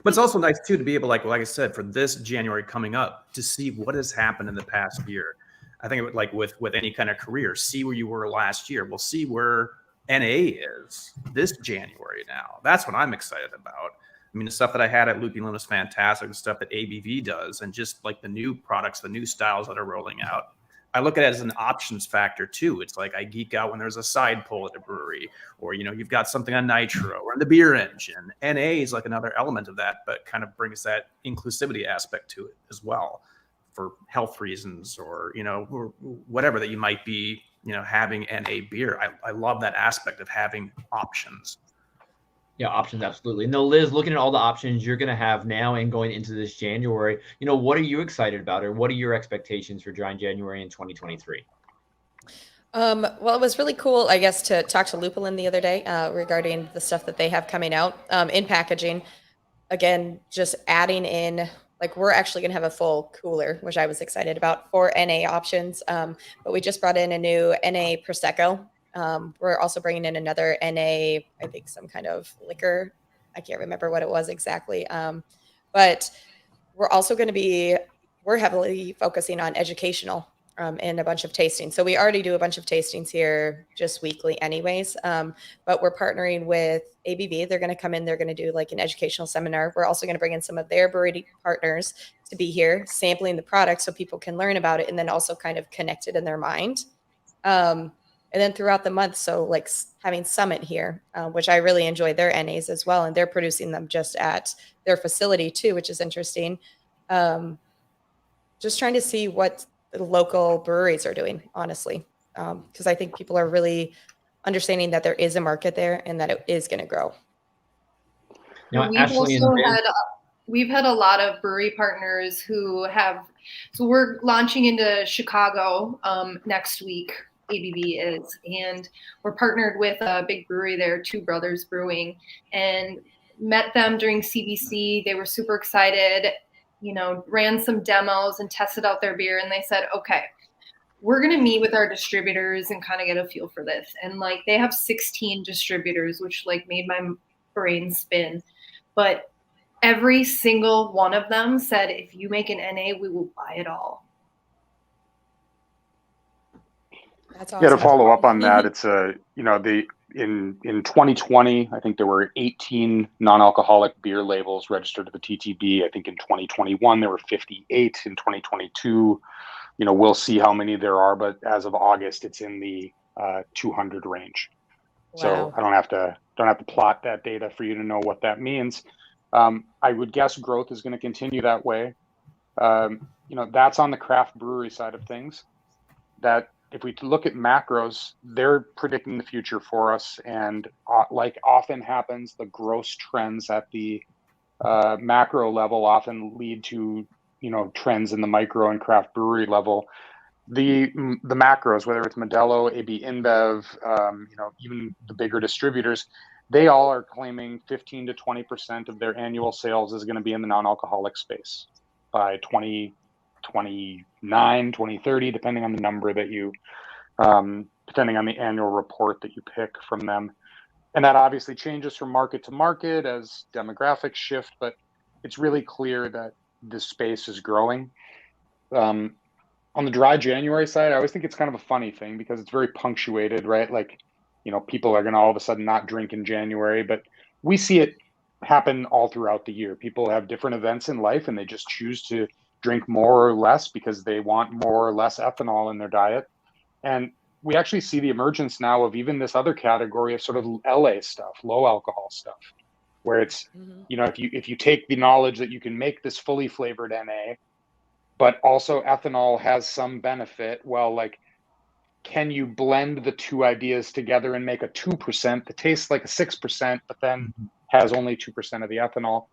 But it's also nice too to be able, like I said, for this January coming up, to see what has happened in the past year. I think it would, like with any kind of career, see where you were last year. We'll see where NA is this January now. That's what I'm excited about. I mean, the stuff that I had at Lupulin was fantastic. The stuff that ABV does, and just like the new products, the new styles that are rolling out. I look at it as an options factor too. It's like I geek out when there's a side pull at a brewery, or, you know, you've got something on nitro or in the beer engine. NA is like another element of that, but kind of brings that inclusivity aspect to it as well for health reasons, or, you know, or whatever that you might be, you know, having NA beer. I love that aspect of having options. Yeah, options, absolutely. No, Liz, looking at all the options you're going to have now and going into this January, you know, what are you excited about, or what are your expectations for dry January in 2023? Well, it was really cool, I guess, to talk to Lupulin the other day regarding the stuff that they have coming out in packaging. Again, just adding in, like, we're actually going to have a full cooler, which I was excited about, for NA options. But we just brought in a new NA Prosecco. We're also bringing in another NA, I think some kind of liquor. I can't remember what it was exactly. But we're also going to we're heavily focusing on educational and a bunch of tastings. So we already do a bunch of tastings here just weekly anyways. But we're partnering with ABV. They're going to come in. They're going to do like an educational seminar. We're also going to bring in some of their brewery partners to be here sampling the product so people can learn about it and then also kind of connect it in their mind. And then throughout the month, so like having Summit here, which I really enjoy their NAs as well. And they're producing them just at their facility too, which is interesting. Just trying to see what the local breweries are doing, honestly. Because I think people are really understanding that there is a market there and that it is going to grow. Now, We've Ashley also and had we've had a lot of brewery partners who have, so we're launching into Chicago next week, ABV is, and we're partnered with a big brewery there, Two Brothers Brewing, and met them during CBC. They were super excited, you know, ran some demos and tested out their beer, and they said, okay, we're going to meet with our distributors and kind of get a feel for this. And like, they have 16 distributors, which like made my brain spin. But every single one of them said, if you make an NA, we will buy it all. That's Yeah, awesome. to follow up on that, it's in 2020, I think there were 18 non-alcoholic beer labels registered to the TTB. I think in 2021 there were 58. In 2022, we'll see how many there are, but as of August, it's in the 200 range. Wow. So I don't have to plot that data for you to know what that means. I would guess growth is going to continue that way. That's on the craft brewery side of things. That if we look at macros, they're predicting the future for us, and like often happens, the gross trends at the macro level often lead to trends in the micro and craft brewery level. The macros, whether it's Modelo, AB InBev, even the bigger distributors, they all are claiming 15 to 20% of their annual sales is going to be in the non-alcoholic space by 2029, 2030, depending on the number that you, depending on the annual report that you pick from them. And that obviously changes from market to market as demographics shift, but it's really clear that this space is growing. On the dry January side, I always think it's kind of a funny thing because it's very punctuated, right? Like, people are going to all of a sudden not drink in January, but we see it happen all throughout the year. People have different events in life and they just choose to drink more or less because they want more or less ethanol in their diet. And we actually see the emergence now of even this other category of sort of LA stuff, low alcohol stuff, where it's, if you take the knowledge that you can make this fully flavored NA, but also ethanol has some benefit. Well, like, can you blend the two ideas together and make a 2% that tastes like a 6%, but then has only 2% of the ethanol?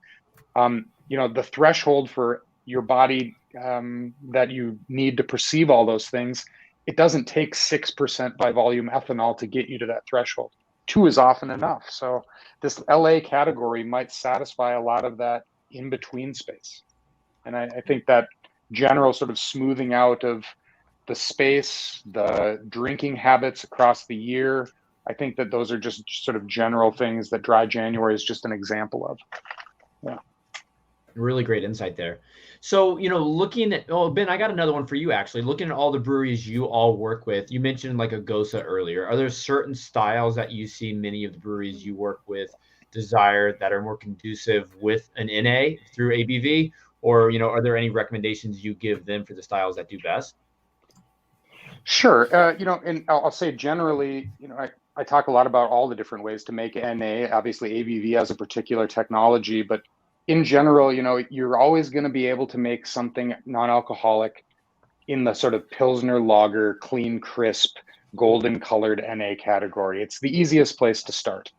The threshold for your body that you need to perceive all those things, it doesn't take 6% by volume ethanol to get you to that threshold. 2 is often enough. So this LA category might satisfy a lot of that in between space. And I think that general sort of smoothing out of the space, the drinking habits across the year, I think that those are just sort of general things that dry January is just an example of. Yeah. Really great insight there. So, looking at, Ben, I got another one for you actually. Looking at all the breweries you all work with, you mentioned like a Gosa earlier. Are there certain styles that you see many of the breweries you work with desire that are more conducive with an NA through ABV? Or, are there any recommendations you give them for the styles that do best? Sure. And I'll say generally, I talk a lot about all the different ways to make NA. Obviously, ABV has a particular technology, but in general, you're always going to be able to make something non-alcoholic in the sort of Pilsner lager, clean, crisp, golden colored NA category. It's the easiest place to start.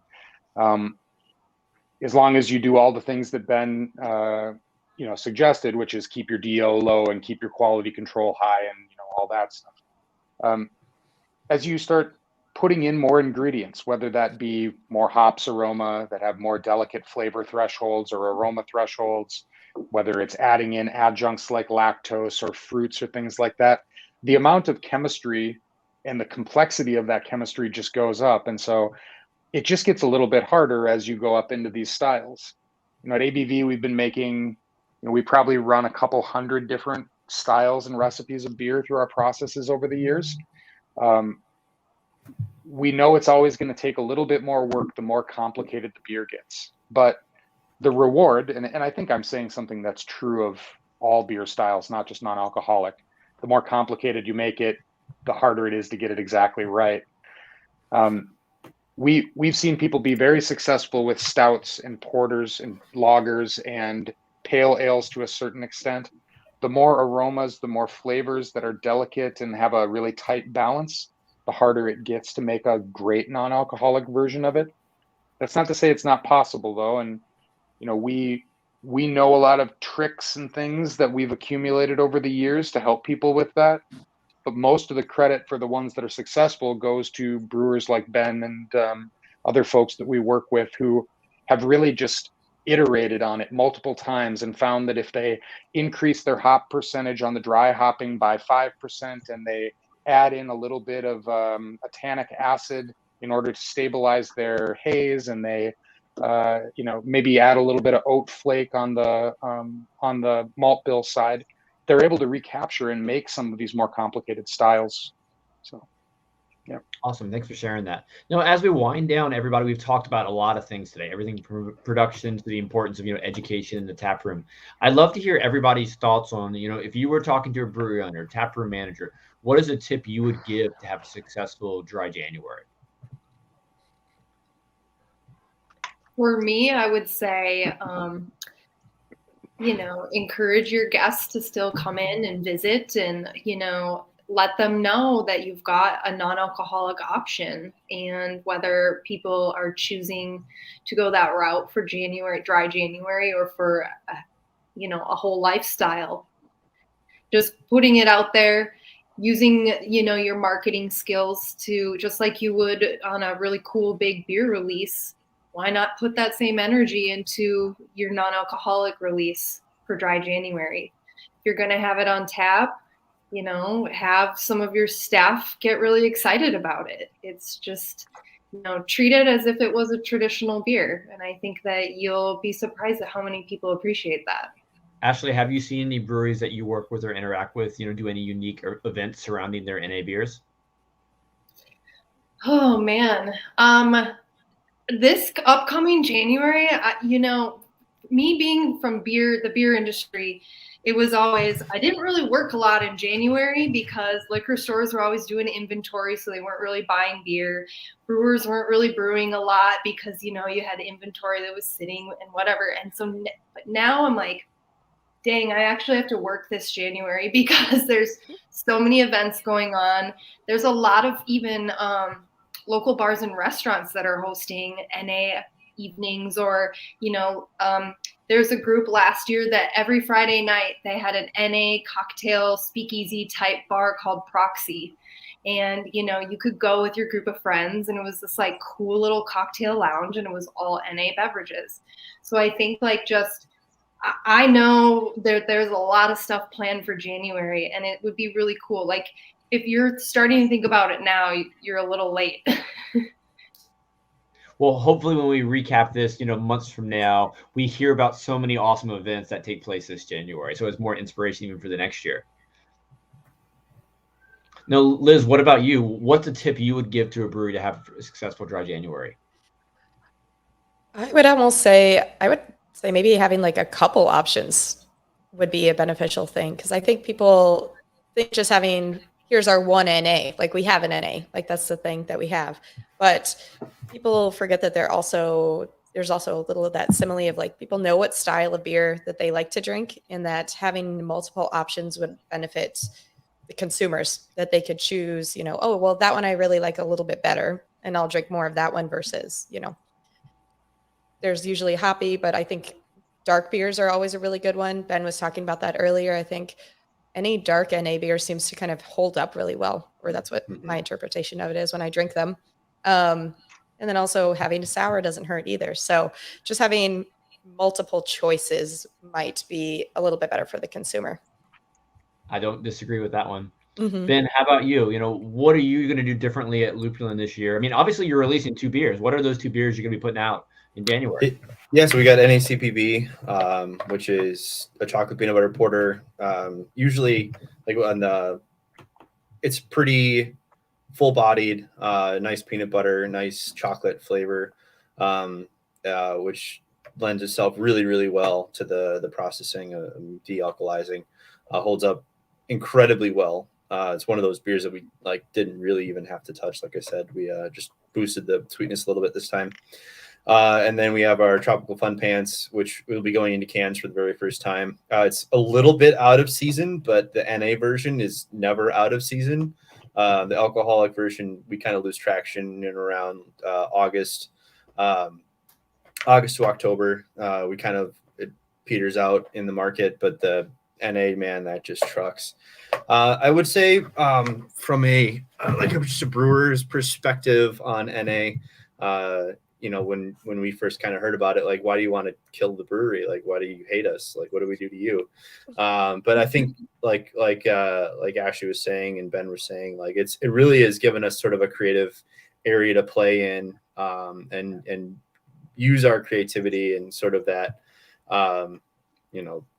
As long as you do all the things that Ben suggested, which is keep your DO low and keep your quality control high and all that stuff. As you start putting in more ingredients, whether that be more hops aroma that have more delicate flavor thresholds or aroma thresholds, whether it's adding in adjuncts like lactose or fruits or things like that, the amount of chemistry and the complexity of that chemistry just goes up. And so it just gets a little bit harder as you go up into these styles. At ABV, we've been making, we probably run a couple hundred different styles and recipes of beer through our processes over the years. We know it's always going to take a little bit more work the more complicated the beer gets. But the reward, and I think I'm saying something that's true of all beer styles, not just non-alcoholic, the more complicated you make it, the harder it is to get it exactly right. We've seen people be very successful with stouts and porters and lagers and pale ales to a certain extent. The more aromas, the more flavors that are delicate and have a really tight balance, the harder it gets to make a great non-alcoholic version of it. That's not to say it's not possible though. And, we We know a lot of tricks and things that we've accumulated over the years to help people with that. But most of the credit for the ones that are successful goes to brewers like Ben and other folks that we work with who have really just iterated on it multiple times and found that if they increase their hop percentage on the dry hopping by 5% and they add in a little bit of a tannic acid in order to stabilize their haze, and they maybe add a little bit of oat flake on the malt bill side, they're able to recapture and make some of these more complicated styles. So, yeah. Awesome. Thanks for sharing that. As we wind down, everybody, we've talked about a lot of things today, everything from production to the importance of, education in the tap room. I'd love to hear everybody's thoughts on, if you were talking to a brewery owner, tap room manager, what is a tip you would give to have a successful dry January? For me, I would say, encourage your guests to still come in and visit, and, let them know that you've got a non-alcoholic option, and whether people are choosing to go that route for dry January, or for, a whole lifestyle. Just putting it out there, using, your marketing skills to, just like you would on a really cool big beer release, why not put that same energy into your non-alcoholic release for dry January? If you're going to have it on tap, have some of your staff get really excited about it. It's just, treat it as if it was a traditional beer. And I think that you'll be surprised at how many people appreciate that. Ashley, have you seen any breweries that you work with or interact with, do any unique events surrounding their NA beers? Oh, man. This upcoming January, me being from the beer industry, it was always, I didn't really work a lot in January because liquor stores were always doing inventory, so they weren't really buying beer. Brewers weren't really brewing a lot because, you had inventory that was sitting and whatever. And so, but now I'm like, dang, I actually have to work this January because there's so many events going on. There's a lot of even local bars and restaurants that are hosting NA evenings, or, there's a group last year that every Friday night they had an NA cocktail speakeasy type bar called Proxy. And, you could go with your group of friends, and it was this like cool little cocktail lounge, and it was all NA beverages. So I think I know there's a lot of stuff planned for January, and it would be really cool. Like, if you're starting to think about it now, you're a little late. Well, hopefully when we recap this, months from now, we hear about so many awesome events that take place this January. So it's more inspiration even for the next year. Now, Liz, what about you? What's a tip you would give to a brewery to have a successful dry January? I would say maybe having like a couple options would be a beneficial thing, because I think people think just having, here's our one NA, like we have an NA, like that's the thing that we have. But people forget that there's also a little of that simile of like, people know what style of beer that they like to drink, and that having multiple options would benefit the consumers, that they could choose, oh, well, that one I really like a little bit better, and I'll drink more of that one versus, there's usually hoppy, but I think dark beers are always a really good one. Ben was talking about that earlier. I think any dark NA beer seems to kind of hold up really well, or that's what my interpretation of it is when I drink them. And then also having a sour doesn't hurt either. So just having multiple choices might be a little bit better for the consumer. I don't disagree with that one. Mm-hmm. Ben, how about you? What are you going to do differently at Lupulin this year? I mean, obviously you're releasing 2 beers. What are those 2 beers you're going to be putting out in January? So we got NACPB, which is a chocolate peanut butter porter. Usually, like it's pretty full-bodied, nice peanut butter, nice chocolate flavor, which lends itself really, really well to the processing, de-alkalizing. Holds up incredibly well. It's one of those beers that we didn't really even have to touch. Like I said, we just boosted the sweetness a little bit this time. And then we have our Tropical Fun Pants, which will be going into cans for the very first time. It's a little bit out of season, but the NA version is never out of season. The alcoholic version, we kind of lose traction in around August to October. peters out in the market, but the NA, man, that just trucks. I would say from a just a brewer's perspective on NA, when we first kind of heard about it, like, why do you want to kill the brewery? Like, why do you hate us? Like, what do we do to you? But I think like Ashley was saying and Ben was saying, like, it really has given us sort of a creative area to play in, and use our creativity and sort of that,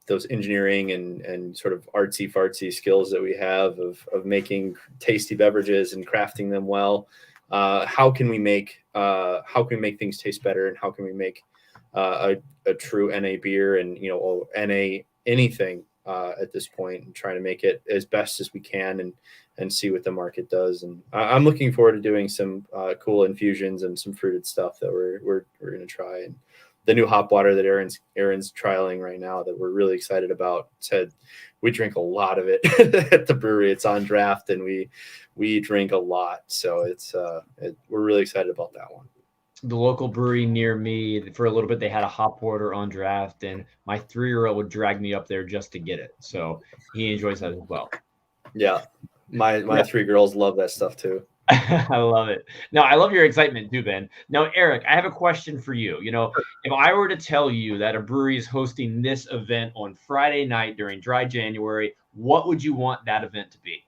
those engineering and sort of artsy fartsy skills that we have of making tasty beverages and crafting them well. How can we make things taste better, and how can we make a true NA beer and NA anything at this point, and try to make it as best as we can and see what the market does. And I'm looking forward to doing some cool infusions and some fruited stuff that we're going to try. And the new hop water that Aaron's trialing right now that we're really excited about. We drink a lot of it at the brewery. It's on draft, and we drink a lot. So we're really excited about that one. The local brewery near me, for a little bit, they had a hop water on draft, and my 3-year-old would drag me up there just to get it. So he enjoys that as well. Yeah. My 3 girls love that stuff too. I love it. No, I love your excitement too, Ben. Now, Erik, I have a question for you. If I were to tell you that a brewery is hosting this event on Friday night during Dry January, what would you want that event to be?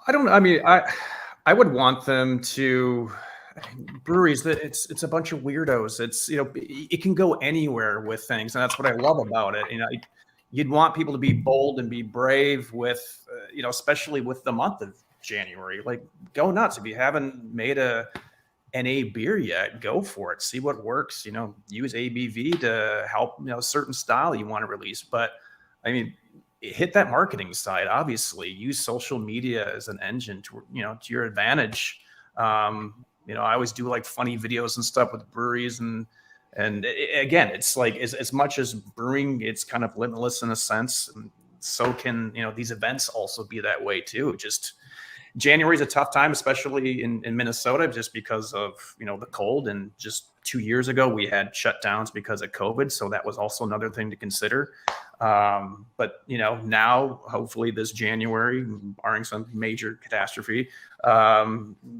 I don't know. I mean, I would want them to breweries that it's a bunch of weirdos. It's, it can go anywhere with things. And that's what I love about it. You'd want people to be bold and be brave with, especially with the month of January. Like, go nuts. If you haven't made a NA beer yet, go for it. See what works. Use ABV to help a certain style you want to release. But I mean, hit that marketing side. Obviously, use social media as an engine to your advantage. I always do like funny videos and stuff with breweries, and again, it's like as much as brewing, it's kind of limitless in a sense. And so can these events also be that way too. Just January is a tough time, especially in Minnesota, just because of, the cold. And just 2 years ago, we had shutdowns because of COVID. So that was also another thing to consider. But, now, hopefully this January, barring some major catastrophe,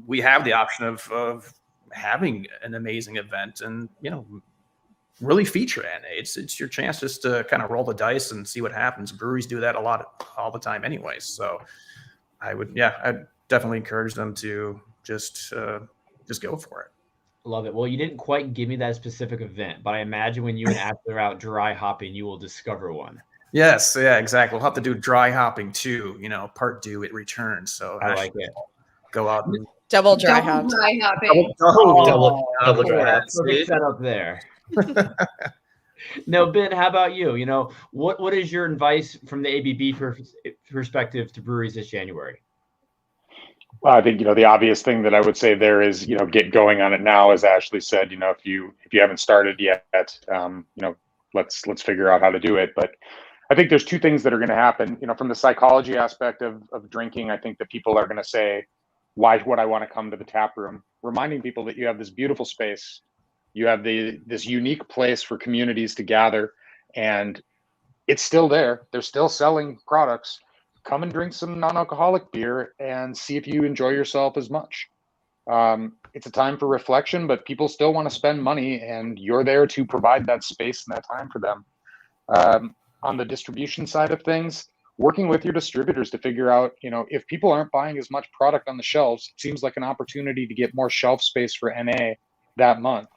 we have the option of having an amazing event and, really feature NA. It's your chance just to kind of roll the dice and see what happens. Breweries do that all the time anyway. So I'd definitely encourage them to just go for it. Love it. Well, you didn't quite give me that specific event, but I imagine when you and Ashley are out dry hopping, you will discover one. Yes, yeah, exactly. We'll have to do dry hopping too. Part 2, it returns. So I like it. Go out and double dry hop. Dry hopping. Double dry hop. Perfect setup there. Now, Ben, how about you? What is your advice from the ABB perspective to breweries this January? Well, I think, the obvious thing that I would say there is, get going on it now. As Ashley said, if you haven't started yet, let's figure out how to do it. But I think there's 2 things that are going to happen. From the psychology aspect of drinking, I think that people are going to say, why would I want to come to the tap room? Reminding people that you have this beautiful space. You have this unique place for communities to gather, and it's still there. They're still selling products. Come and drink some non-alcoholic beer and see if you enjoy yourself as much. It's a time for reflection, but people still want to spend money, and you're there to provide that space and that time for them. On the distribution side of things, working with your distributors to figure out, if people aren't buying as much product on the shelves, it seems like an opportunity to get more shelf space for NA that month.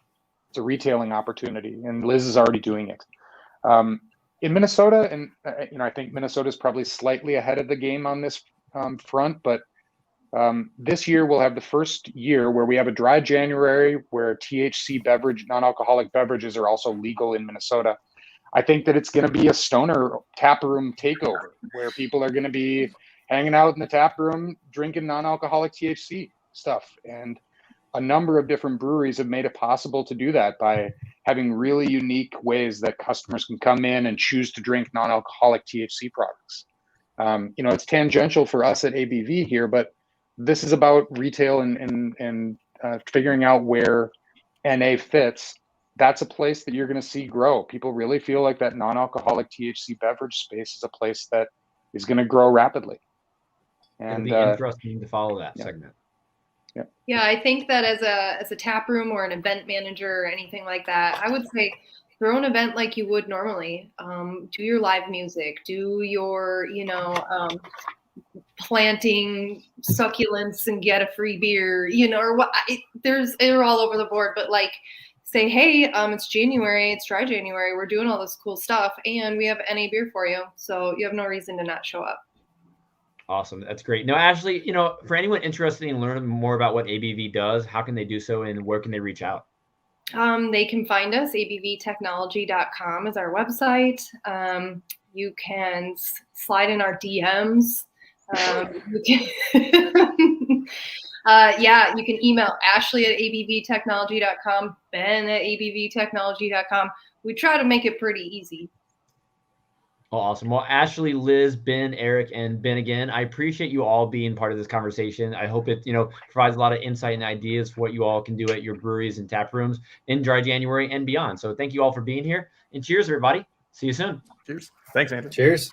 It's a retailing opportunity, and Liz is already doing it. In Minnesota, and I think Minnesota is probably slightly ahead of the game on this front, but this year we'll have the first year where we have a dry January where THC non-alcoholic beverages are also legal in Minnesota. I think that it's going to be a stoner tap room takeover where people are going to be hanging out in the tap room, drinking non-alcoholic THC stuff. And a number of different breweries have made it possible to do that by having really unique ways that customers can come in and choose to drink non-alcoholic THC products. It's tangential for us at ABV here, but this is about retail and figuring out where NA fits. that's a place that you're going to see grow. People really feel like that non-alcoholic THC beverage space is a place that is going to grow rapidly. And it'll be interesting to follow that segment. Yeah, I think that as a tap room or an event manager or anything like that, I would say throw an event like you would normally. Do your live music, do your, planting succulents and get a free beer, or what. They're all over the board, but like say, hey, it's January, it's dry January, we're doing all this cool stuff, and we have NA beer for you, so you have no reason to not show up. Awesome. That's great. Now, Ashley, for anyone interested in learning more about what ABV does, how can they do so and where can they reach out? They can find us. abvtechnology.com is our website. You can slide in our DMs. You can email Ashley at abvtechnology.com, Ben at abvtechnology.com. We try to make it pretty easy. Oh, awesome. Well, Ashley, Liz, Ben, Erik, and Ben again, I appreciate you all being part of this conversation. I hope it, provides a lot of insight and ideas for what you all can do at your breweries and tap rooms in dry January and beyond. So thank you all for being here, and cheers, everybody. See you soon. Cheers. Thanks, Andrew. Cheers.